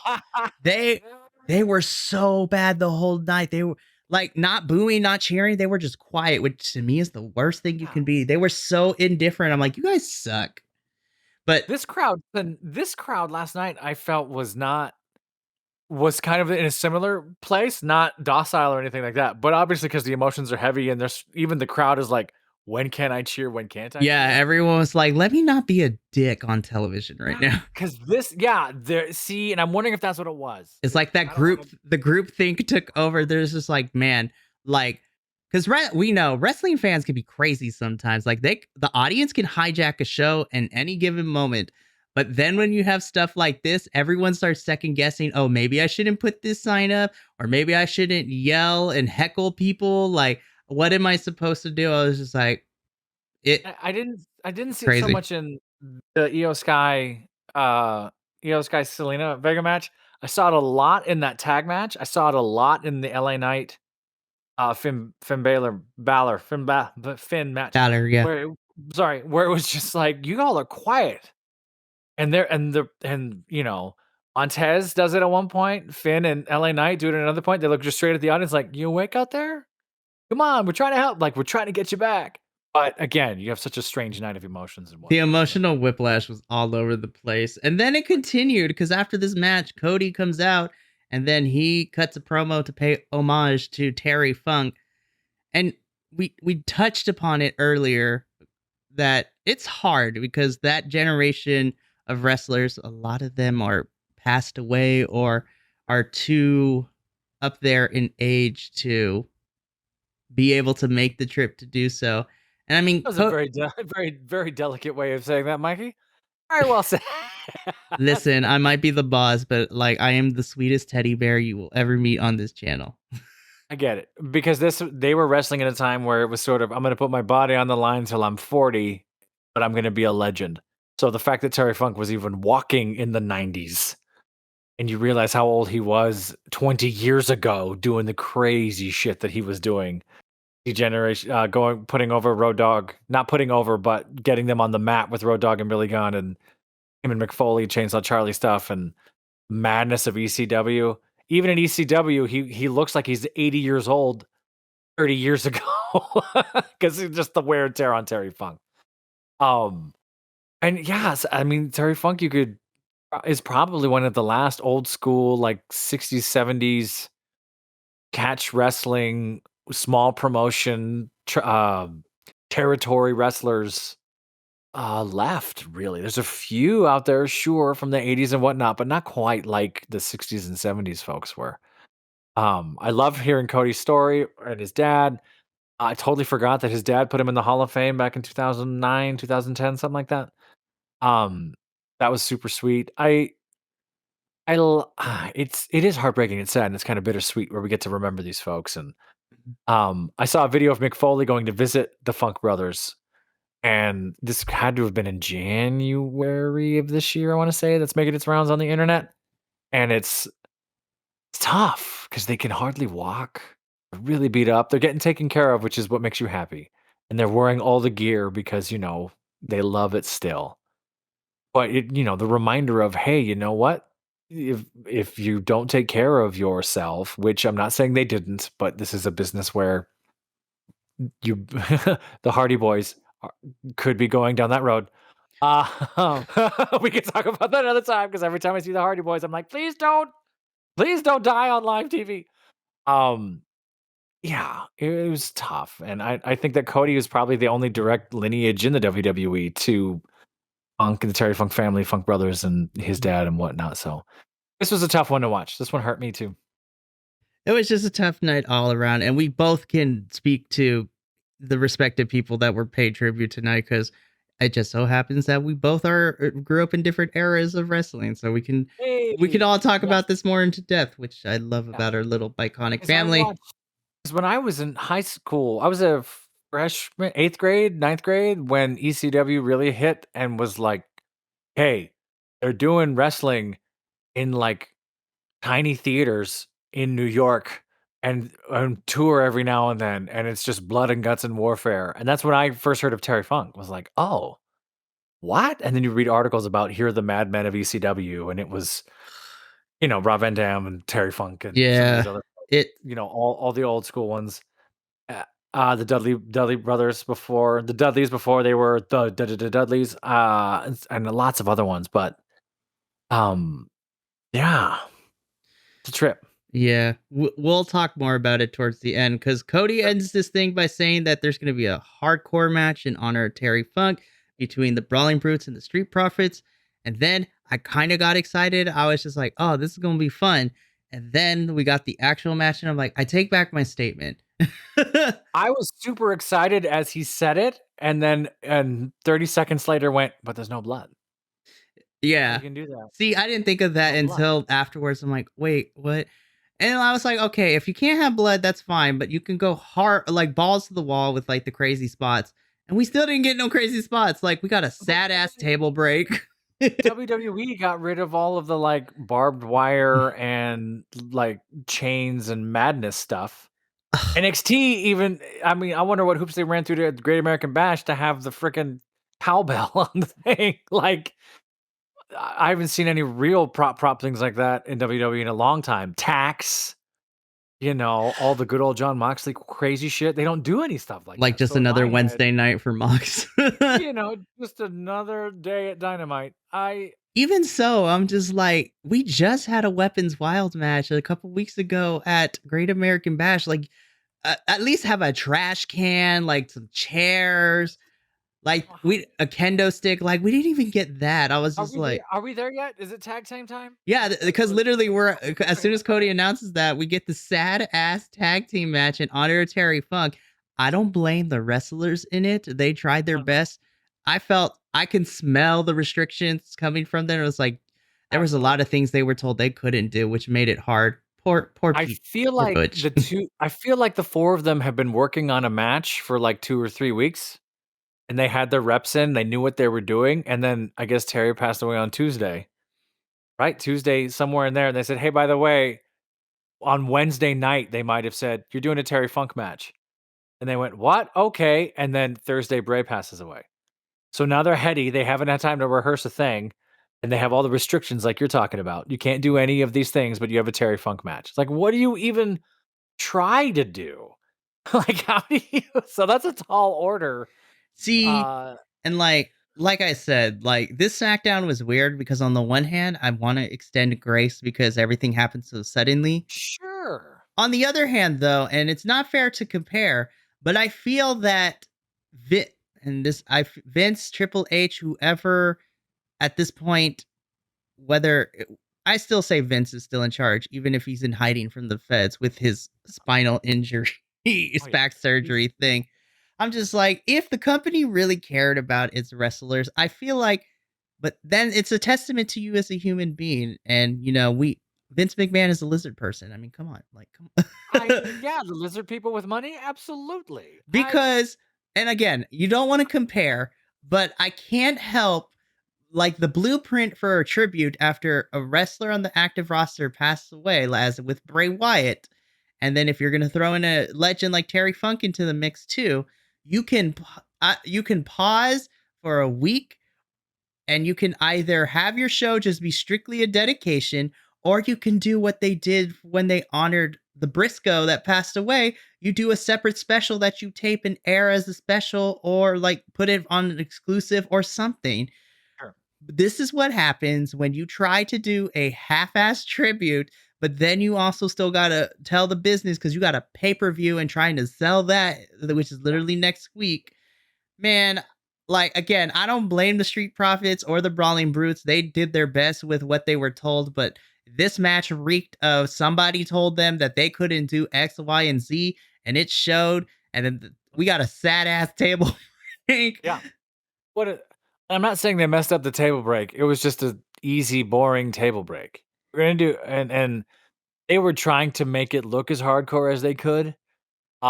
A: they were so bad the whole night. They were like not booing, not cheering. They were just quiet, which to me is the worst thing you can be. They were so indifferent. I'm like, you guys suck. But
B: this crowd last night, I felt was kind of in a similar place, not docile or anything like that. But obviously, because the emotions are heavy, and there's even the crowd is like, when can I cheer? When can't I?
A: Yeah,
B: cheer?
A: Everyone was like, let me not be a dick on television right now.
B: Because and I'm wondering if that's what it was.
A: It's like that the group think took over. There's just like, man, like, because we know wrestling fans can be crazy sometimes. Like the audience can hijack a show in any given moment. But then when you have stuff like this, everyone starts second guessing, oh, maybe I shouldn't put this sign up, or maybe I shouldn't yell and heckle people. Like, what am I supposed to do? I was just like,
B: I didn't see it so much in the Io Sky Selena Vega match. I saw it a lot in that tag match. I saw it a lot in the LA Knight Finn Balor match.
A: Balor, yeah.
B: Where it was just like, you all are quiet. And Montez does it at one point. Finn and LA Knight do it at another point. They look just straight at the audience like, you awake out there? Come on, we're trying to help. Like, we're trying to get you back. But again, you have such a strange night of emotions and whatnot.
A: The emotional whiplash was all over the place. And then it continued because after this match, Cody comes out and then he cuts a promo to pay homage to Terry Funk. And we touched upon it earlier that it's hard because that generation of wrestlers, a lot of them are passed away or are too up there in age to be able to make the trip to do so. And I mean,
B: that was a very, very, very delicate way of saying that, Mikey. Very well said.
A: Listen, I might be the boss, but like, I am the sweetest teddy bear you will ever meet on this channel.
B: I get it, because they were wrestling at a time where it was sort of, I'm going to put my body on the line till I'm 40, but I'm going to be a legend. So the fact that Terry Funk was even walking in the 90s, and you realize how old he was 20 years ago doing the crazy shit that he was doing. Degeneration, putting over Road Dogg, not putting over, but getting them on the mat with Road Dogg and Billy Gunn, and him and McFoley, Chainsaw Charlie stuff, and madness of ECW. Even in ECW, he looks like he's 80 years old 30 years ago because it's just the wear and tear on Terry Funk. And yes, I mean, Terry Funk is probably one of the last old school, like 60s, 70s catch wrestling, small promotion, territory wrestlers left, really. There's a few out there, sure, from the 80s and whatnot, but not quite like the 60s and 70s folks were. I love hearing Cody's story and his dad. I totally forgot that his dad put him in the Hall of Fame back in 2009, 2010, something like that. That was super sweet. It is heartbreaking and sad, and it's kind of bittersweet where we get to remember these folks. And I saw a video of Mick Foley going to visit the Funk Brothers, and this had to have been in January of this year, I want to say, that's making its rounds on the internet. And it's tough because they can hardly walk. They're really beat up. They're getting taken care of, which is what makes you happy. And they're wearing all the gear because, they love it still. But the reminder of, hey, you know what? If you don't take care of yourself, which I'm not saying they didn't, but this is a business where you the Hardy Boys could be going down that road. We can talk about that another time, because every time I see the Hardy Boys, I'm like, please don't die on live TV. Yeah, it was tough, and I think that Cody was probably the only direct lineage in the WWE to Funk and the Terry Funk family, Funk Brothers, and his dad and whatnot. So this was a tough one to watch. This one hurt me too.
A: It was just a tough night all around, and we both can speak to the respective people that were paid tribute tonight, because it just so happens that we both grew up in different eras of wrestling, so we can all talk about this more into depth, which I love about our little Bi-Conic family.
B: Because when I was in high school, I was a freshman, 8th grade, 9th grade, when ECW really hit and was like, hey, they're doing wrestling in like tiny theaters in New York and tour every now and then, and it's just blood and guts and warfare. And that's when I first heard of Terry Funk. Was like, oh, what? And then you read articles about here are the madmen of ECW, and it was, Rob Van Dam and Terry Funk and some of these other, all the old school ones. The Dudley brothers before the Dudleys, before they were the Dudleys, and lots of other ones. But yeah, it's a trip.
A: Yeah, we'll talk more about it towards the end, because Cody ends this thing by saying that there's going to be a hardcore match in honor of Terry Funk between the Brawling Brutes and the Street Profits. And then I kind of got excited. I was just like, oh, this is going to be fun. And then we got the actual match, and I'm like, I take back my statement.
B: I was super excited as he said it, and then 30 seconds later went, but there's no blood.
A: Yeah.
B: You can do that.
A: See, I didn't think of that until afterwards. I'm like, wait, what? And I was like, okay, if you can't have blood, that's fine, but you can go hard, like balls to the wall with like the crazy spots. And we still didn't get no crazy spots. Like, we got a sad ass table break.
B: WWE got rid of all of the like barbed wire and like chains and madness stuff. NXT even, I mean, I wonder what hoops they ran through to the Great American Bash to have the freaking cowbell on the thing. Like, I haven't seen any real prop things like that in WWE in a long time. Tax, all the good old John Moxley crazy shit. They don't do any stuff like that.
A: Like just another Wednesday night for Mox.
B: Just another day at Dynamite.
A: Even so, I'm just like, we just had a Weapons Wild match a couple weeks ago at Great American Bash. Like, at least have a trash can, like some chairs. Like a kendo stick, like we didn't even get that. I was just like,
B: are we there yet? Is it tag team time?
A: Yeah, because literally as soon as Cody announces that, we get the sad ass tag team match in honor of Terry Funk. I don't blame the wrestlers in it. They tried their best. I felt I can smell the restrictions coming from them. It was like there was a lot of things they were told they couldn't do, which made it hard. Poor
B: I feel like I feel like the four of them have been working on a match for like 2 or 3 weeks. And they had their reps in, they knew what they were doing, and then I guess Terry passed away on Tuesday. Right? Tuesday, somewhere in there, and they said, hey, by the way, on Wednesday night, they might have said, you're doing a Terry Funk match. And they went, what? Okay. And then Thursday, Bray passes away. So now they're heady. They haven't had time to rehearse a thing, and they have all the restrictions like you're talking about. You can't do any of these things, but you have a Terry Funk match. It's like, what do you even try to do? Like, how do you? So that's a tall order.
A: See, and like I said, like this Smackdown was weird because on the one hand, I want to extend grace because everything happened so suddenly.
B: Sure.
A: On the other hand, though, and it's not fair to compare, but I feel that Vince, Triple H, whoever at this point, whether I still say Vince is still in charge, even if he's in hiding from the feds with his spinal injury, back surgery thing. I'm just like, if the company really cared about its wrestlers, I feel like, but then it's a testament to you as a human being. And, Vince McMahon is a lizard person. I mean, come on. Like, come on.
B: The lizard people with money? Absolutely.
A: Because, and again, you don't want to compare, but I can't help like the blueprint for a tribute after a wrestler on the active roster passed away, as with Bray Wyatt. And then if you're going to throw in a legend like Terry Funk into the mix too, you can pause for a week, and you can either have your show just be strictly a dedication, or you can do what they did when they honored the Briscoe that passed away. You do a separate special that you tape and air as a special, or like put it on an exclusive or something.
B: Sure.
A: This is what happens when you try to do a half-ass tribute, but then you also still gotta tell the business because you got a pay-per-view and trying to sell that, which is literally next week. Man, like, again, I don't blame the Street Profits or the Brawling Brutes. They did their best with what they were told, but this match reeked of somebody told them that they couldn't do X, Y, and Z, and it showed. And then we got a sad ass table break.
B: Yeah. I'm not saying they messed up the table break. It was just an easy, boring table break. We're gonna do, and they were trying to make it look as hardcore as they could.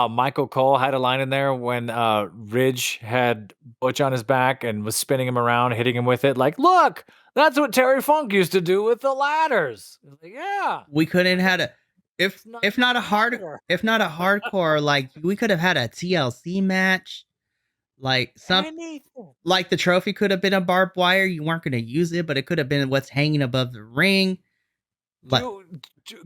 B: Michael Cole had a line in there when Ridge had Butch on his back and was spinning him around, hitting him with it. Like, look, that's what Terry Funk used to do with the ladders. Like, yeah,
A: we couldn't had a if not a hardcore, like we could have had a TLC match, like like the trophy could have been a barbed wire. You weren't going to use it, but it could have been what's hanging above the ring.
B: Like,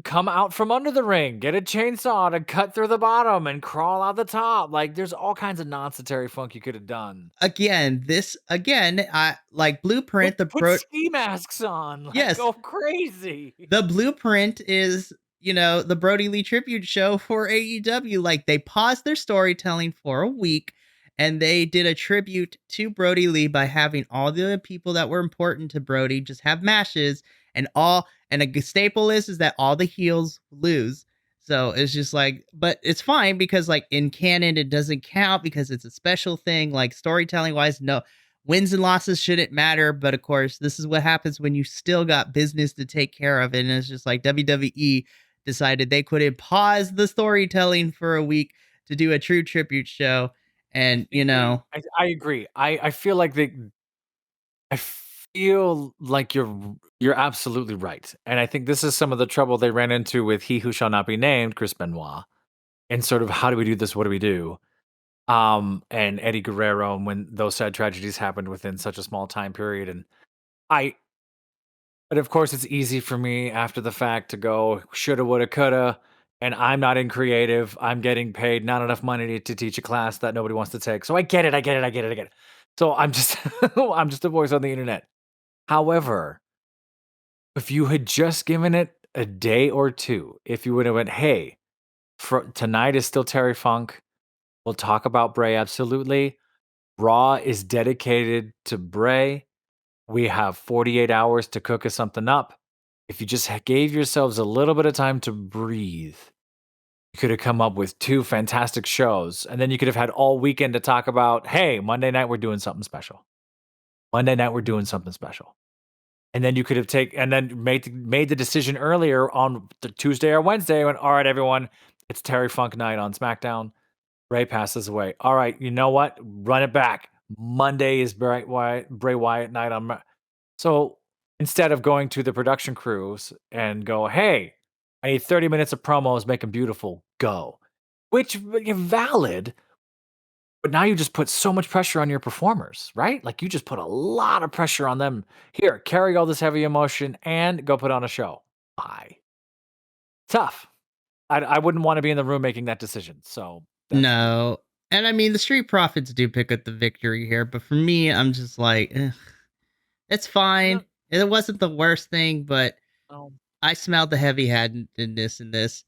B: come out from under the ring, get a chainsaw to cut through the bottom and crawl out the top. Like, there's all kinds of nonsense Terry Funk you could have done.
A: I like Blueprint.
B: Put ski masks on. Like,
A: yes,
B: go crazy.
A: The Blueprint is, the Brody Lee tribute show for AEW. Like, they paused their storytelling for a week, and they did a tribute to Brody Lee by having all the people that were important to Brody just have matches, and a staple is that all the heels lose. So it's just like, but it's fine because like in canon, it doesn't count because it's a special thing. Like storytelling wise, no, wins and losses shouldn't matter. But of course, this is what happens when you still got business to take care of. And it's just like WWE decided they couldn't pause the storytelling for a week to do a true tribute show. And,
B: I agree. I feel like you're absolutely right. And I think this is some of the trouble they ran into with He Who Shall Not Be Named, Chris Benoit, and sort of how do we do this? What do we do? And Eddie Guerrero, and when those sad tragedies happened within such a small time period. But of course it's easy for me after the fact to go shoulda, woulda, coulda, and I'm not in creative. I'm getting paid not enough money to teach a class that nobody wants to take. So I get it. So I'm just I'm just a voice on the internet. However, if you had just given it a day or two, if you would have went, hey, tonight is still Terry Funk. We'll talk about Bray, absolutely. Raw is dedicated to Bray. We have 48 hours to cook us something up. If you just gave yourselves a little bit of time to breathe, you could have come up with 2 fantastic shows. And then you could have had all weekend to talk about, hey, Monday night we're doing something special. And then you could have made the decision earlier on the Tuesday or Wednesday when, all right, everyone, it's Terry Funk night on Smackdown. Bray passes away. All right, you know what? Run it back. Monday is Bray Wyatt night on. So instead of going to the production crews and go, hey, I need 30 minutes of promos, make them beautiful, go. Which is valid. But now you just put so much pressure on your performers, right? Like you just put a lot of pressure on them. Here, carry all this heavy emotion and go put on a show. Bye. Tough. I wouldn't want to be in the room making that decision. So
A: no. And I mean, the Street Profits do pick up the victory here, but for me, I'm just like, it's fine. Yeah. It wasn't the worst thing, but I smelled the heavy-handedness in this.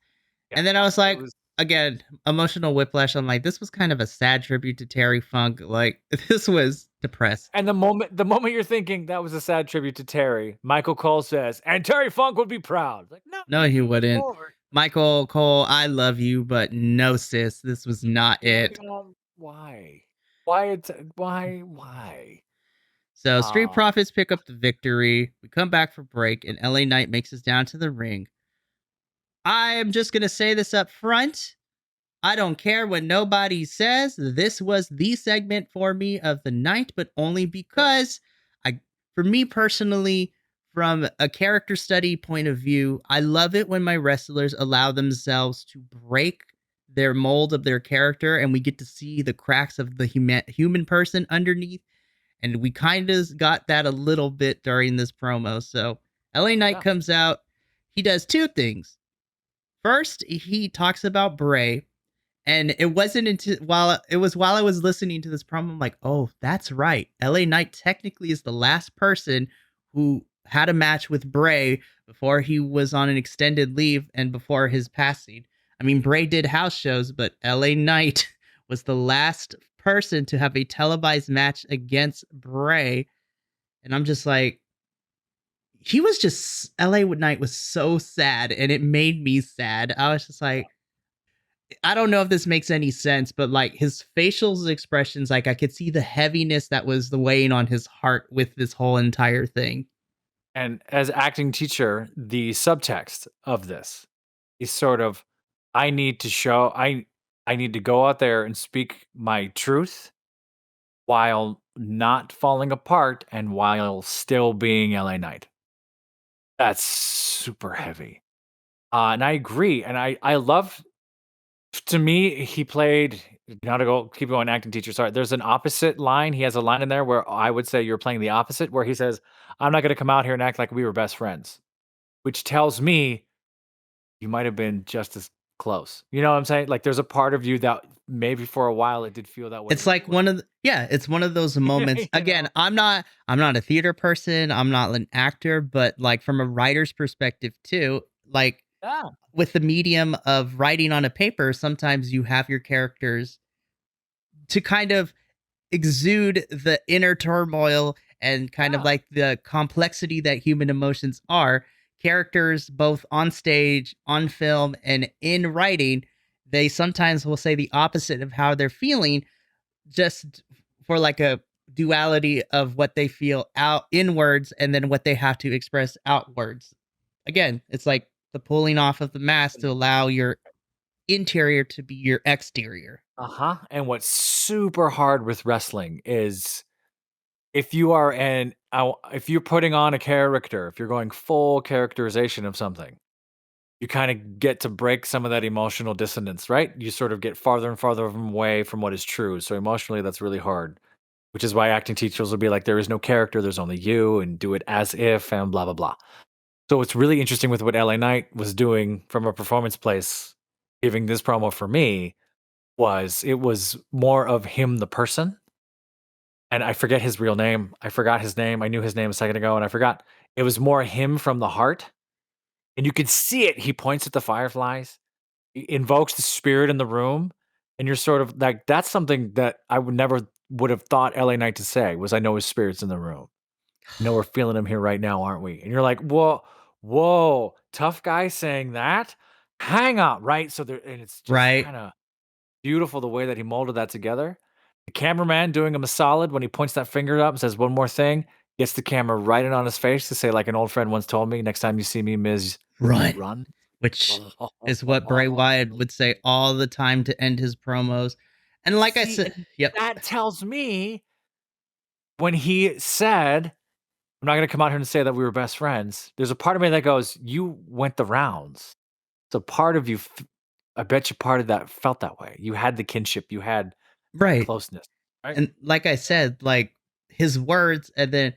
A: Yeah, and then I was like, again, emotional whiplash. I'm like, this was kind of a sad tribute to Terry Funk. Like, this was depressed.
B: And the moment you're thinking that was a sad tribute to Terry, Michael Cole says, and Terry Funk would be proud. Like,
A: no, he wouldn't. Michael Cole, I love you, but no, sis, this was not it.
B: Why?
A: So Street Profits pick up the victory. We come back for break, and LA Knight makes us down to the ring. I am just going to say this up front. I don't care what nobody says. This was the segment for me of the night, but only because for me personally, from a character study point of view, I love it when my wrestlers allow themselves to break their mold of their character and we get to see the cracks of the human person underneath. And we kind of got that a little bit during this promo. So LA Knight comes out. He does two things. First, he talks about Bray. And it wasn't while I was listening to this promo, I'm like, oh, that's right. LA Knight technically is the last person who had a match with Bray before he was on an extended leave and before his passing. I mean, Bray did house shows, but LA Knight was the last person to have a televised match against Bray. And I'm just like, LA Knight was so sad, and it made me sad. I was just like, I don't know if this makes any sense, but like his facial expressions, like I could see the heaviness that was the weighing on his heart with this whole entire thing.
B: And as acting teacher, the subtext of this is sort of, I need to go out there and speak my truth while not falling apart and while still being LA Knight. That's super heavy. And I agree. And I love, to me, he played, not to keep going acting teacher, sorry. There's an opposite line. He has a line in there where I would say you're playing the opposite, where he says, I'm not going to come out here and act like we were best friends, which tells me you might have been just as close. You know what I'm saying? Like there's a part of you that maybe for a while it did feel that way.
A: It's like it's one of those moments. Again, know? I'm not a theater person. I'm not an actor, but like from a writer's perspective too, like with the medium of writing on a paper, sometimes you have your characters to kind of exude the inner turmoil and kind of like the complexity that human emotions are. Characters both on stage, on film, and in writing, they sometimes will say the opposite of how they're feeling, just for like a duality of what they feel out inwards and then what they have to express outwards. Again, it's like the pulling off of the mask to allow your interior to be your exterior.
B: And what's super hard with wrestling is if you're putting on a character, if you're going full characterization of something, you kind of get to break some of that emotional dissonance, right? You sort of get farther and farther away from what is true. So emotionally, that's really hard, which is why acting teachers will be like, there is no character, there's only you, and do it as if, and blah, blah, blah. So what's really interesting with what LA Knight was doing from a performance place, giving this promo for me, it was more of him, the person. And I forget his real name. I forgot his name. I knew his name a second ago, and I forgot. It was more him from the heart. And you could see it. He points at the fireflies. He invokes the spirit in the room. And you're sort of like, that's something that I would have thought LA Knight to say, was I know his spirit's in the room. You know, we're feeling him here right now, aren't we? And you're like, whoa, tough guy saying that? Hang on, right? So and it's just kind of beautiful the way that he molded that together. The cameraman doing him a solid when he points that finger up and says one more thing, gets the camera right in on his face to say, like an old friend once told me, next time you see me, Miz, run.
A: Which is what Bray Wyatt would say all the time to end his promos. And like I said,
B: that tells me when he said, I'm not going to come out here and say that we were best friends, there's a part of me that goes, you went the rounds. So part of you, I bet you part of that felt that way. You had the kinship, you had closeness. Right?
A: And like I said, like his words, and then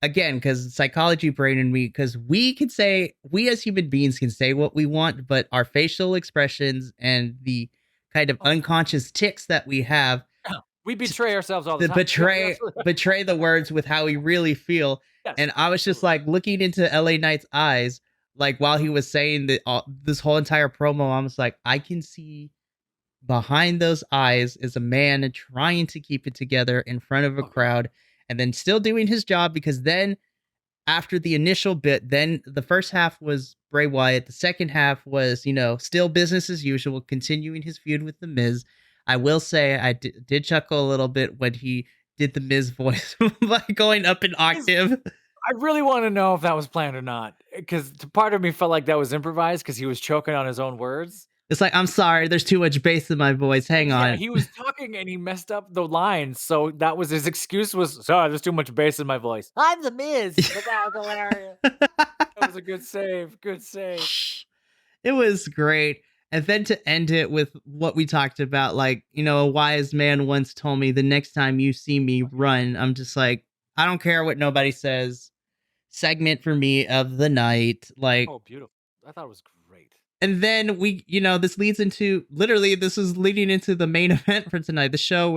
A: again, because psychology brain in me, because we as human beings can say what we want, but our facial expressions and the kind of unconscious tics that we have,
B: we betray ourselves all the time.
A: Betray the words with how we really feel. Yes, and I was just like looking into LA Knight's eyes, like while he was saying that this whole entire promo, I was like, I can see behind those eyes is a man trying to keep it together in front of a crowd and then still doing his job, because then after the initial bit, then the first half was Bray Wyatt. The second half was, still business as usual, continuing his feud with The Miz. I will say I did chuckle a little bit when he did The Miz voice by going up an octave.
B: I really want to know if that was planned or not, because part of me felt like that was improvised because he was choking on his own words.
A: It's like, I'm sorry, there's too much bass in my voice. Hang on.
B: Yeah, he was talking and he messed up the lines, so that was his excuse. Was sorry, there's too much bass in my voice. I'm the Miz, but that was hilarious. That was a good save. Good save.
A: It was great. And then to end it with what we talked about, like, you know, a wise man once told me, the next time you see me run, I'm just like, I don't care what nobody says. Segment for me of the night. Like,
B: oh, beautiful. I thought it was great.
A: And then we, you know, this leads into literally this is leading into the main event for tonight. The show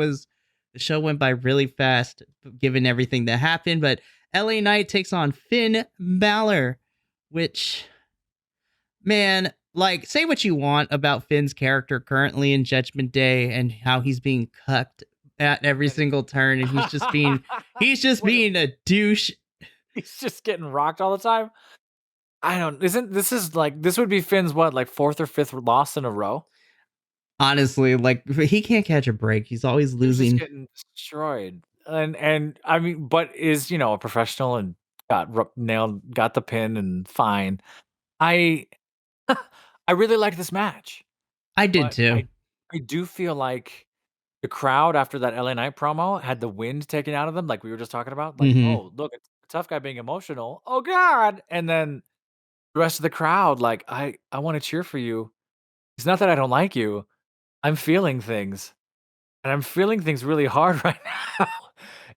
A: went by really fast given everything that happened, but LA Knight takes on Finn Balor, which, man, like, say what you want about Finn's character currently in Judgment Day and how he's being cucked at every single turn, and he's just being a douche.
B: He's just getting rocked all the time. This would be Finn's what, like 4th or 5th loss in a row?
A: Honestly, like, he can't catch a break. He's always losing.
B: He's just getting destroyed. And I mean, but is, a professional and got the pin and fine. I really like this match.
A: I did too.
B: I do feel like the crowd after that LA Knight promo had the wind taken out of them, like we were just talking about. Like, oh, look, it's a tough guy being emotional. Oh God. And then the rest of the crowd, like, I want to cheer for you. It's not that I don't like you. I'm feeling things. And I'm feeling things really hard right now.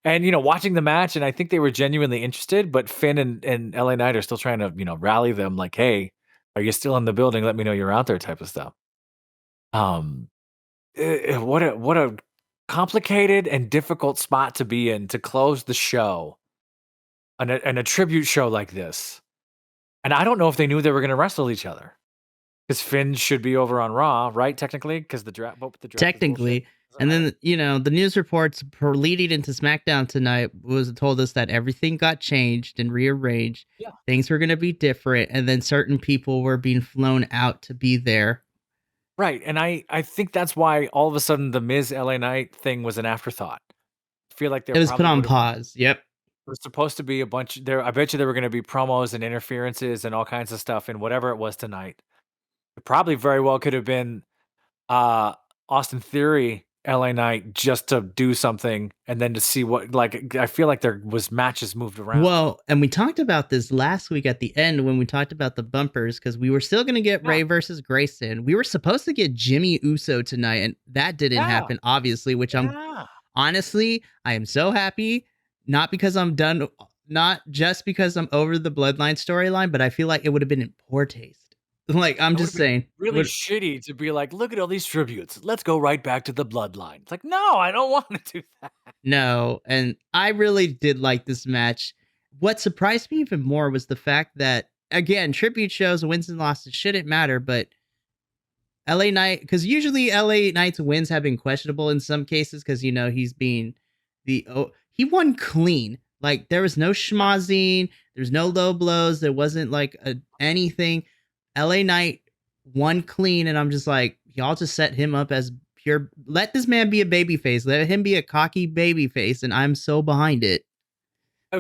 B: And, watching the match, and I think they were genuinely interested, but Finn and LA Knight are still trying to, rally them like, hey, are you still in the building? Let me know you're out there type of stuff. What a complicated and difficult spot to be in to close the show. And a tribute show like this. And I don't know if they knew they were going to wrestle each other. Because Finn should be over on Raw, right? Technically, because the draft.
A: Technically. And then, the news reports leading into SmackDown tonight told us that everything got changed and rearranged.
B: Yeah.
A: Things were going to be different. And then certain people were being flown out to be there.
B: Right. And I think that's why all of a sudden the Miz LA Knight thing was an afterthought. I feel like
A: it was put on pause. Yep.
B: It was supposed to be a bunch there. I bet you there were going to be promos and interferences and all kinds of stuff in whatever it was tonight. It probably very well could have been Austin Theory, LA Knight, just to do something and then to see what, like, I feel like there was matches moved around.
A: Well, and we talked about this last week at the end when we talked about the bumpers, because we were still going to get Ray versus Grayson. We were supposed to get Jimmy Uso tonight, and that didn't happen, obviously, which honestly, I am so happy. Not because I'm done, not just because I'm over the Bloodline storyline, but I feel like it would have been in poor taste. Like, I'm just saying.
B: Really shitty to be like, look at all these tributes. Let's go right back to the Bloodline. It's like, no, I don't want to do that.
A: No, and I really did like this match. What surprised me even more was the fact that, again, tribute shows, wins and losses shouldn't matter, but LA Knight, because usually LA Knight's wins have been questionable in some cases because, he's being he won clean. Like, there was no schmozzing, there's no low blows, there wasn't like anything. LA Knight won clean, and I'm just like, y'all just set him up as pure. Let this man be a babyface. Let him be a cocky babyface, and I'm so behind it.
B: I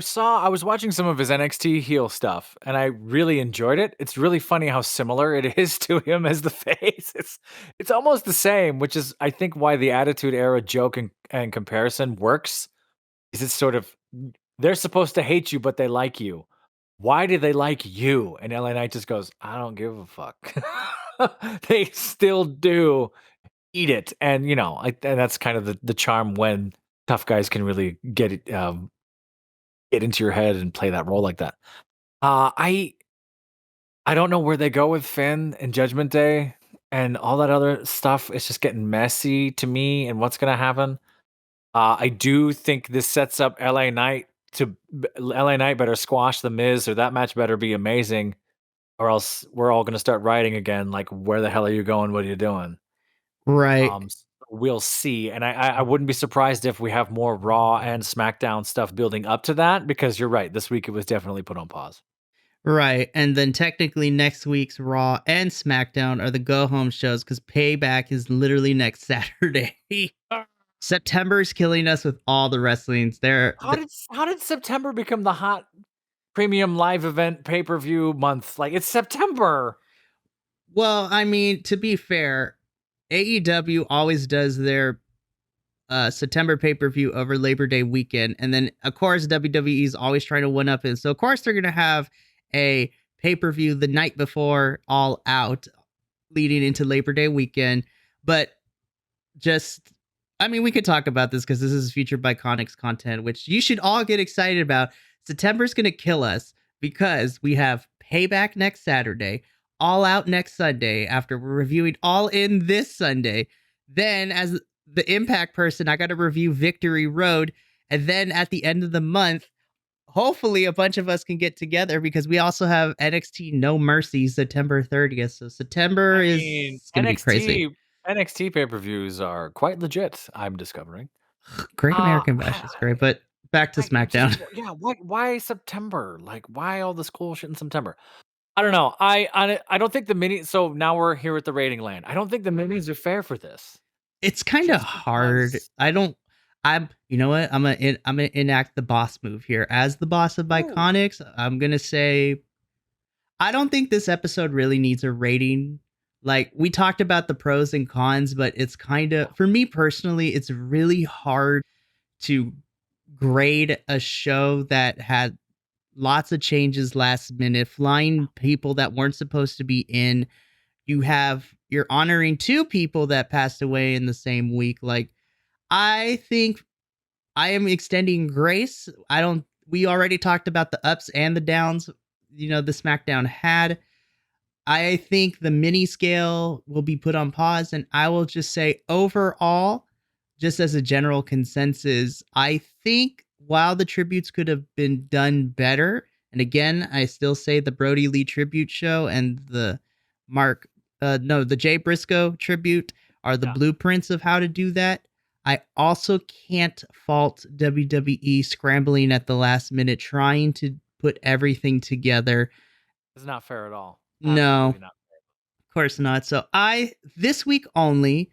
B: was watching some of his NXT heel stuff, and I really enjoyed it. It's really funny how similar it is to him as the face. It's almost the same, which is, I think, why the Attitude Era joke and comparison works. Is it's sort of, they're supposed to hate you, but they like you. Why do they like you? And LA Knight just goes, I don't give a fuck. They still do. Eat it. And, and that's kind of the charm when tough guys can really get it, get into your head and play that role like that. I don't know where they go with Finn and Judgment Day and all that other stuff. It's just getting messy to me and what's going to happen. I do think this sets up LA Knight better squash the Miz, or that match better be amazing, or else we're all going to start writing again. Like, where the hell are you going? What are you doing?
A: Right.
B: We'll see. And I wouldn't be surprised if we have more Raw and SmackDown stuff building up to that, because you're right. This week it was definitely put on pause.
A: Right. And then technically next week's Raw and SmackDown are the go-home shows, because Payback is literally next Saturday. September is killing us with all the wrestlings there.
B: How did September become the hot premium live event pay-per-view month. Like, it's September.
A: Well, I mean, to be fair, AEW always does their September pay-per-view over Labor Day weekend, and then of course WWE is always trying to one up it. So of course they're gonna have a pay-per-view the night before All Out, leading into Labor Day weekend. But just, I mean, we could talk about this because this is future Bi-Conics content, which you should all get excited about. September's gonna kill us because we have Payback next Saturday, All Out next Sunday. After we're reviewing All In this Sunday, then as the Impact person, I got to review Victory Road. And then at the end of the month, hopefully a bunch of us can get together because we also have NXT No Mercy September 30th. So September is going to be crazy.
B: NXT pay-per-views are quite legit, I'm discovering.
A: Great American Bash is great, but back to SmackDown.
B: Why September? Like, why all this cool shit in September? I don't know. I don't think the minis. So now we're here at the rating land. I don't think the minis are fair for this.
A: It's kind of hard. You know what? I'm gonna enact the boss move here. As the boss of Bi-Conics, I'm gonna say I don't think this episode really needs a rating. Like, we talked about the pros and cons, but it's kind of, for me personally, it's really hard to grade a show that had lots of changes last minute, flying people that weren't supposed to be in. You're honoring two people that passed away in the same week. Like, I think I am extending grace. We already talked about the ups and the downs, the SmackDown had. I think the mini scale will be put on pause, and I will just say overall, just as a general consensus, I think while the tributes could have been done better, and again, I still say the Brody Lee tribute show and the Jay Briscoe tribute are the blueprints of how to do that. I also can't fault WWE scrambling at the last minute, trying to put everything together.
B: It's not fair at all.
A: No, of course not. So this week only,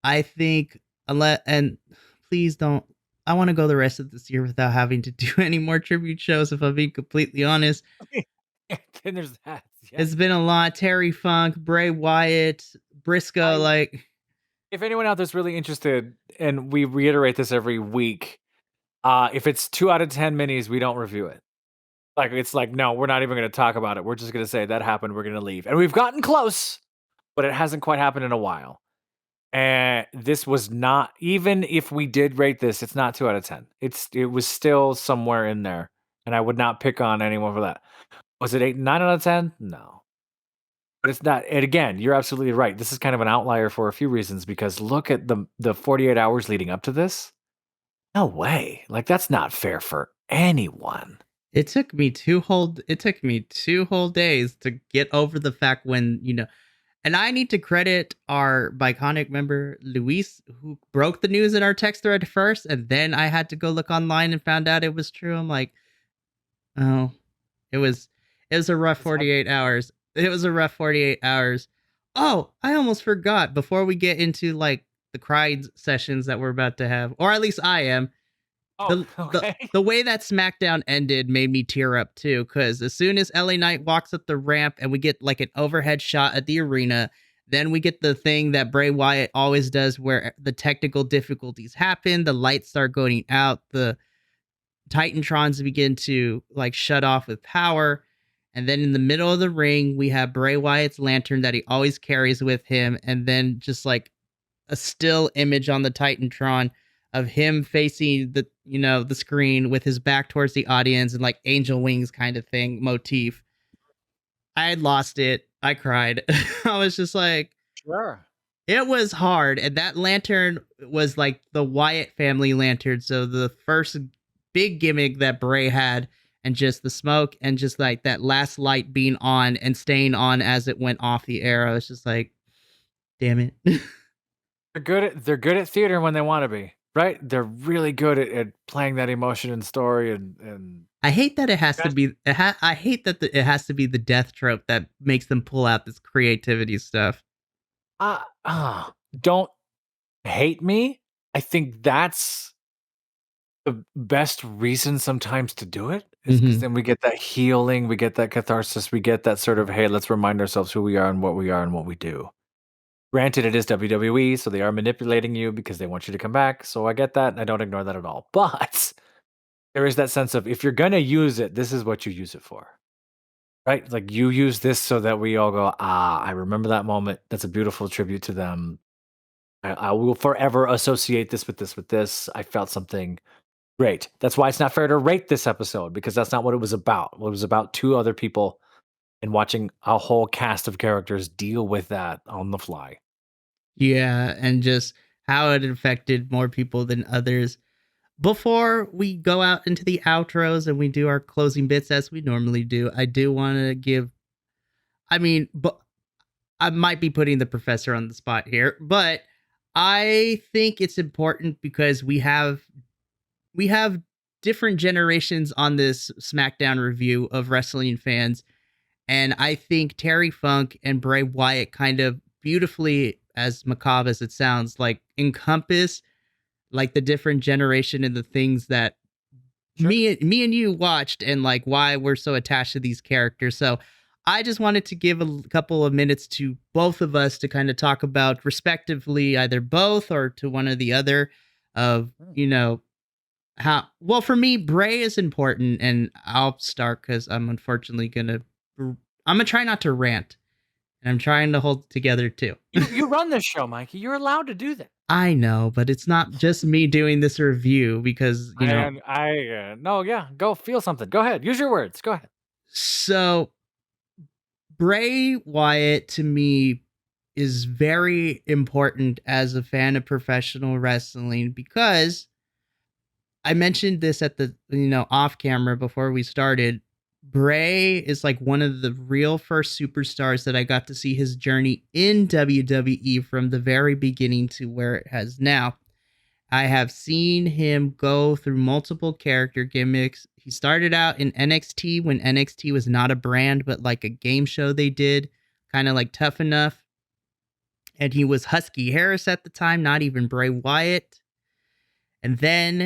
A: I think, and please don't, I want to go the rest of this year without having to do any more tribute shows, if I'm being completely honest.
B: Then there's that.
A: Yeah. It's been a lot. Terry Funk, Bray Wyatt, Briscoe,
B: if anyone out there's really interested, and we reiterate this every week, if it's 2 out of 10 minis, we don't review it. Like, it's like, no, we're not even going to talk about it. We're just going to say that happened. We're going to leave. And we've gotten close, but it hasn't quite happened in a while. And this was not, even if we did rate this, it's not 2 out of 10. It was still somewhere in there. And I would not pick on anyone for that. Was it 9 out of 10? No. But it's not. And again, you're absolutely right. This is kind of an outlier for a few reasons, because look at the 48 hours leading up to this. No way. Like, that's not fair for anyone.
A: It took me 2 whole days to get over the fact when, and I need to credit our Bi-Conic member, Luis, who broke the news in our text thread first, and then I had to go look online and found out it was true. I'm like, oh, it was a rough 48 hours. It was a rough 48 hours. Oh, I almost forgot, before we get into the crying sessions that we're about to have, or at least I am. The way that SmackDown ended made me tear up too, because as soon as LA Knight walks up the ramp and we get an overhead shot at the arena, then we get the thing that Bray Wyatt always does where the technical difficulties happen, the lights start going out, the Titantrons begin to shut off with power, and then in the middle of the ring we have Bray Wyatt's lantern that he always carries with him, and then just a still image on the Titantron of him facing the screen with his back towards the audience and angel wings kind of thing motif. I had lost it. I cried. I was just
B: sure.
A: It was hard. And that lantern was the Wyatt family lantern. So the first big gimmick that Bray had, and just the smoke and just that last light being on and staying on as it went off the air. I was just damn it.
B: They're good at theater when they want to be. Right? They're really good at playing that emotion and story, and
A: I hate that it has to be. I hate that it has to be the death trope that makes them pull out this creativity stuff.
B: Don't hate me. I think that's the best reason sometimes to do it. It's because then we get that healing, we get that catharsis, we get that sort of, hey, let's remind ourselves who we are and what we do. Granted, it is WWE, so they are manipulating you because they want you to come back. So I get that, and I don't ignore that at all. But there is that sense of, if you're going to use it, this is what you use it for. Right? Like, you use this so that we all go, I remember that moment. That's a beautiful tribute to them. I will forever associate this with this, with this. I felt something great. That's why it's not fair to rate this episode, because that's not what it was about. It was about two other people and watching a whole cast of characters deal with that on the fly.
A: Yeah, and just how it affected more people than others. Before we go out into the outros and we do our closing bits as we normally do, I do want to give, but I might be putting the professor on the spot here, but I think it's important because we have different generations on this Smackdown review of wrestling fans. And I think Terry Funk and Bray Wyatt kind of beautifully, as macabre as it sounds, like encompass like the different generation and the things that me and you watched, and like why we're so attached to these characters. So I just wanted to give a couple of minutes to both of us to kind of talk about respectively either both or to one or the other of, how, well, for me, Bray is important, and I'll start because I'm unfortunately I'm gonna try not to rant, and I'm trying to hold it together too.
B: You run this show, Mikey. You're allowed to do that.
A: I know, but it's not just me doing this review because,
B: go feel something. Go ahead. Use your words. Go ahead.
A: So Bray Wyatt to me is very important as a fan of professional wrestling, because I mentioned this at the, off camera before we started. Bray is like one of the real first superstars that I got to see his journey in WWE from the very beginning to where it has now. I have seen him go through multiple character gimmicks. He started out in NXT when NXT was not a brand, but like a game show they did, kind of like Tough Enough. And he was Husky Harris at the time, not even Bray Wyatt. And then,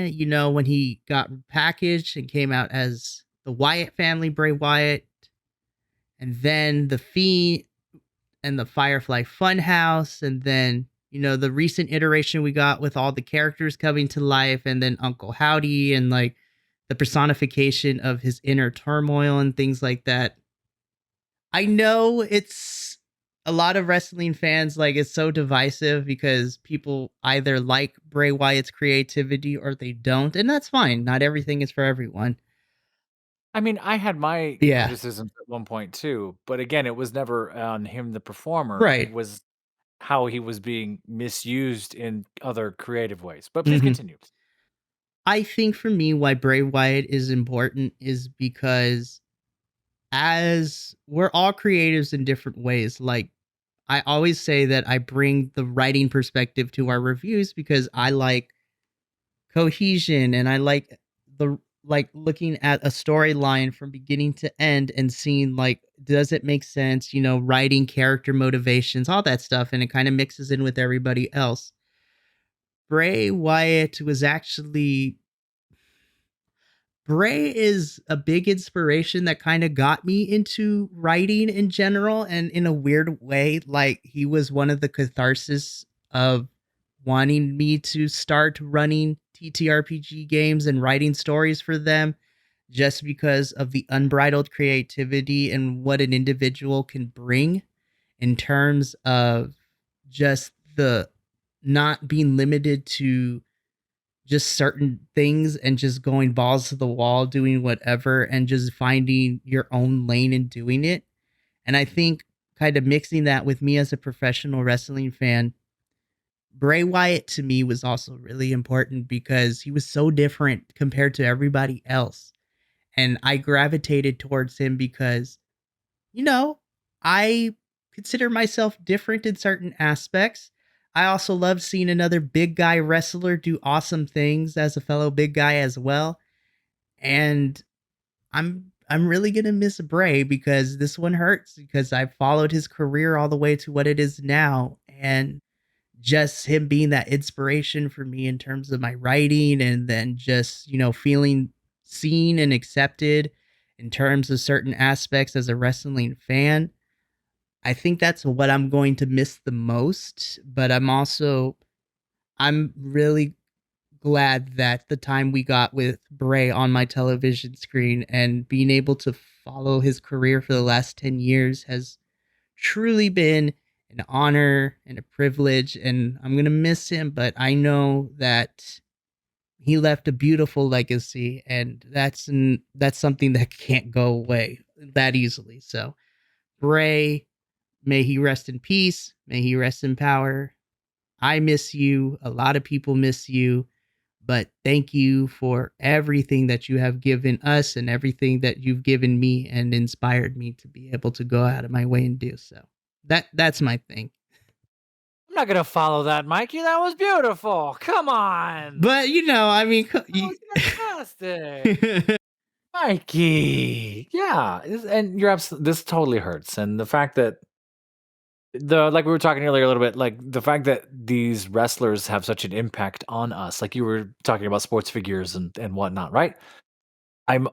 A: when he got packaged and came out as the Wyatt family, Bray Wyatt, and then the Fiend and the Firefly Funhouse, and then, the recent iteration we got with all the characters coming to life, and then Uncle Howdy and like the personification of his inner turmoil and things like that. I know it's a lot of wrestling fans, like, it's so divisive because people either like Bray Wyatt's creativity or they don't, and that's fine. Not everything is for everyone.
B: I mean, I had my criticisms at one point too, but again, it was never on him, the performer.
A: Right.
B: It was how he was being misused in other creative ways. But please continue.
A: I think for me, why Bray Wyatt is important is because as we're all creatives in different ways, like, I always say that I bring the writing perspective to our reviews because I like cohesion, and I like looking at a storyline from beginning to end and seeing, like, does it make sense, writing character motivations, all that stuff, and it kind of mixes in with everybody else. Bray Wyatt was actually Bray is a big inspiration that kind of got me into writing in general, and in a weird way, like, he was one of the catharsis of wanting me to start running TTRPG games and writing stories for them, just because of the unbridled creativity and what an individual can bring in terms of just the not being limited to just certain things and just going balls to the wall, doing whatever, and just finding your own lane and doing it. And I think kind of mixing that with me as a professional wrestling fan, Bray Wyatt to me was also really important because he was so different compared to everybody else. And I gravitated towards him because, I consider myself different in certain aspects. I also love seeing another big guy wrestler do awesome things as a fellow big guy as well. And I'm really gonna miss Bray because this one hurts, because I followed his career all the way to what it is now, and just him being that inspiration for me in terms of my writing, and then just, feeling seen and accepted in terms of certain aspects as a wrestling fan. I think that's what I'm going to miss the most, but I'm really glad that the time we got with Bray on my television screen and being able to follow his career for the last 10 years has truly been an honor and a privilege, and I'm going to miss him, but I know that he left a beautiful legacy, and that's something that can't go away that easily. So, Bray, may he rest in peace, may he rest in power. I miss you. A lot of people miss you. But thank you for everything that you have given us and everything that you've given me and inspired me to be able to go out of my way and do so. That's my thing.
B: I'm not gonna follow that, Mikey. That was beautiful. Come on.
A: But I mean,
B: that was fantastic. Mikey. Yeah, and you're absolutely. This totally hurts, and the fact that like we were talking earlier a little bit, like the fact that these wrestlers have such an impact on us, like you were talking about sports figures and whatnot, right? I'm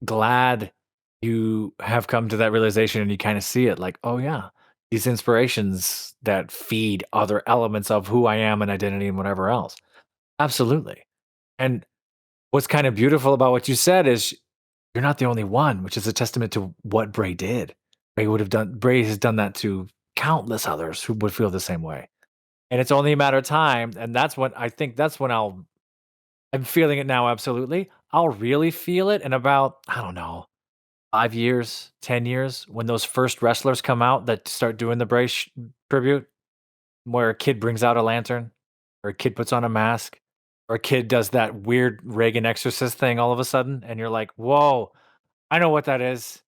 B: glad you have come to that realization and you kind of see it like, oh yeah, these inspirations that feed other elements of who I am and identity and whatever else. Absolutely. And what's kind of beautiful about what you said is you're not the only one, which is a testament to what Bray did. Bray has done that to countless others who would feel the same way. And it's only a matter of time. And that's when I'm feeling it now. Absolutely. I'll really feel it in about, I don't know, 5 years, 10 years, when those first wrestlers come out that start doing the Bray tribute, where a kid brings out a lantern or a kid puts on a mask or a kid does that weird Reagan exorcist thing all of a sudden. And you're like, whoa, I know what that is.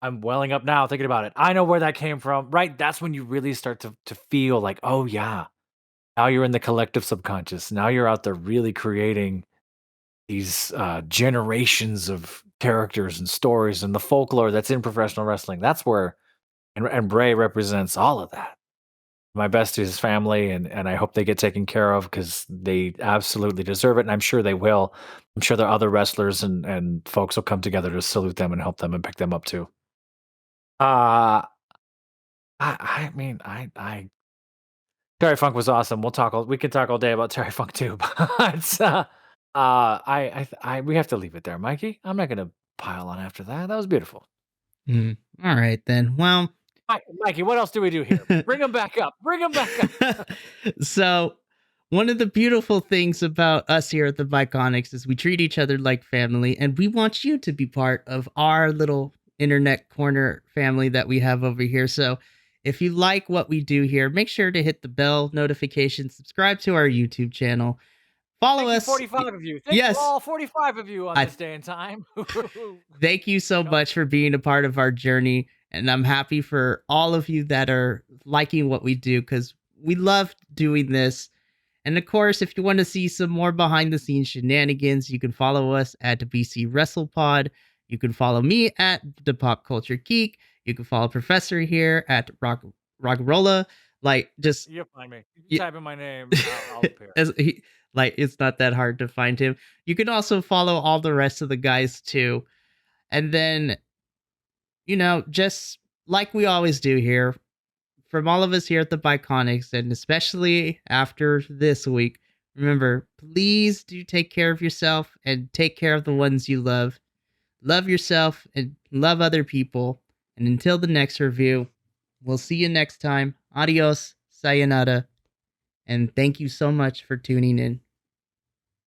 B: I'm welling up now thinking about it. I know where that came from, right? That's when you really start to feel like, oh yeah, now you're in the collective subconscious. Now you're out there really creating these generations of characters and stories and the folklore that's in professional wrestling. That's where, and Bray represents all of that. My best to his family, and I hope they get taken care of because they absolutely deserve it, and I'm sure they will. I'm sure there are other wrestlers and folks will come together to salute them and help them and pick them up too. I mean, Terry Funk was awesome. We can talk all day about Terry Funk too, but we have to leave it there, Mikey. I'm not gonna pile on after that. That was beautiful.
A: All right then. Well,
B: Mikey, what else do we do here? Bring him back up. Bring him back up.
A: So, one of the beautiful things about us here at the Bi-Conics is we treat each other like family, and we want you to be part of our little internet corner family that we have over here. So, if you like what we do here, make sure to hit the bell notification, subscribe to our YouTube channel. Follow us.
B: 45 of you. Thank you all 45 of you on this day and time.
A: Thank you so much for being a part of our journey. And I'm happy for all of you that are liking what we do because we love doing this. And of course, if you want to see some more behind the scenes shenanigans, you can follow us at BC WrestlePod. You can follow me at The Pop Culture Geek. You can follow Professor here at Rockrolla.
B: You'll find me. You type in my name, I'll appear.
A: It's not that hard to find him. You can also follow all the rest of the guys too. And then, just like we always do here, from all of us here at the Bi-Conics, and especially after this week, remember, please do take care of yourself and take care of the ones you love. Love yourself and love other people. And until the next review, we'll see you next time. Adios, sayonara, and thank you so much for tuning in.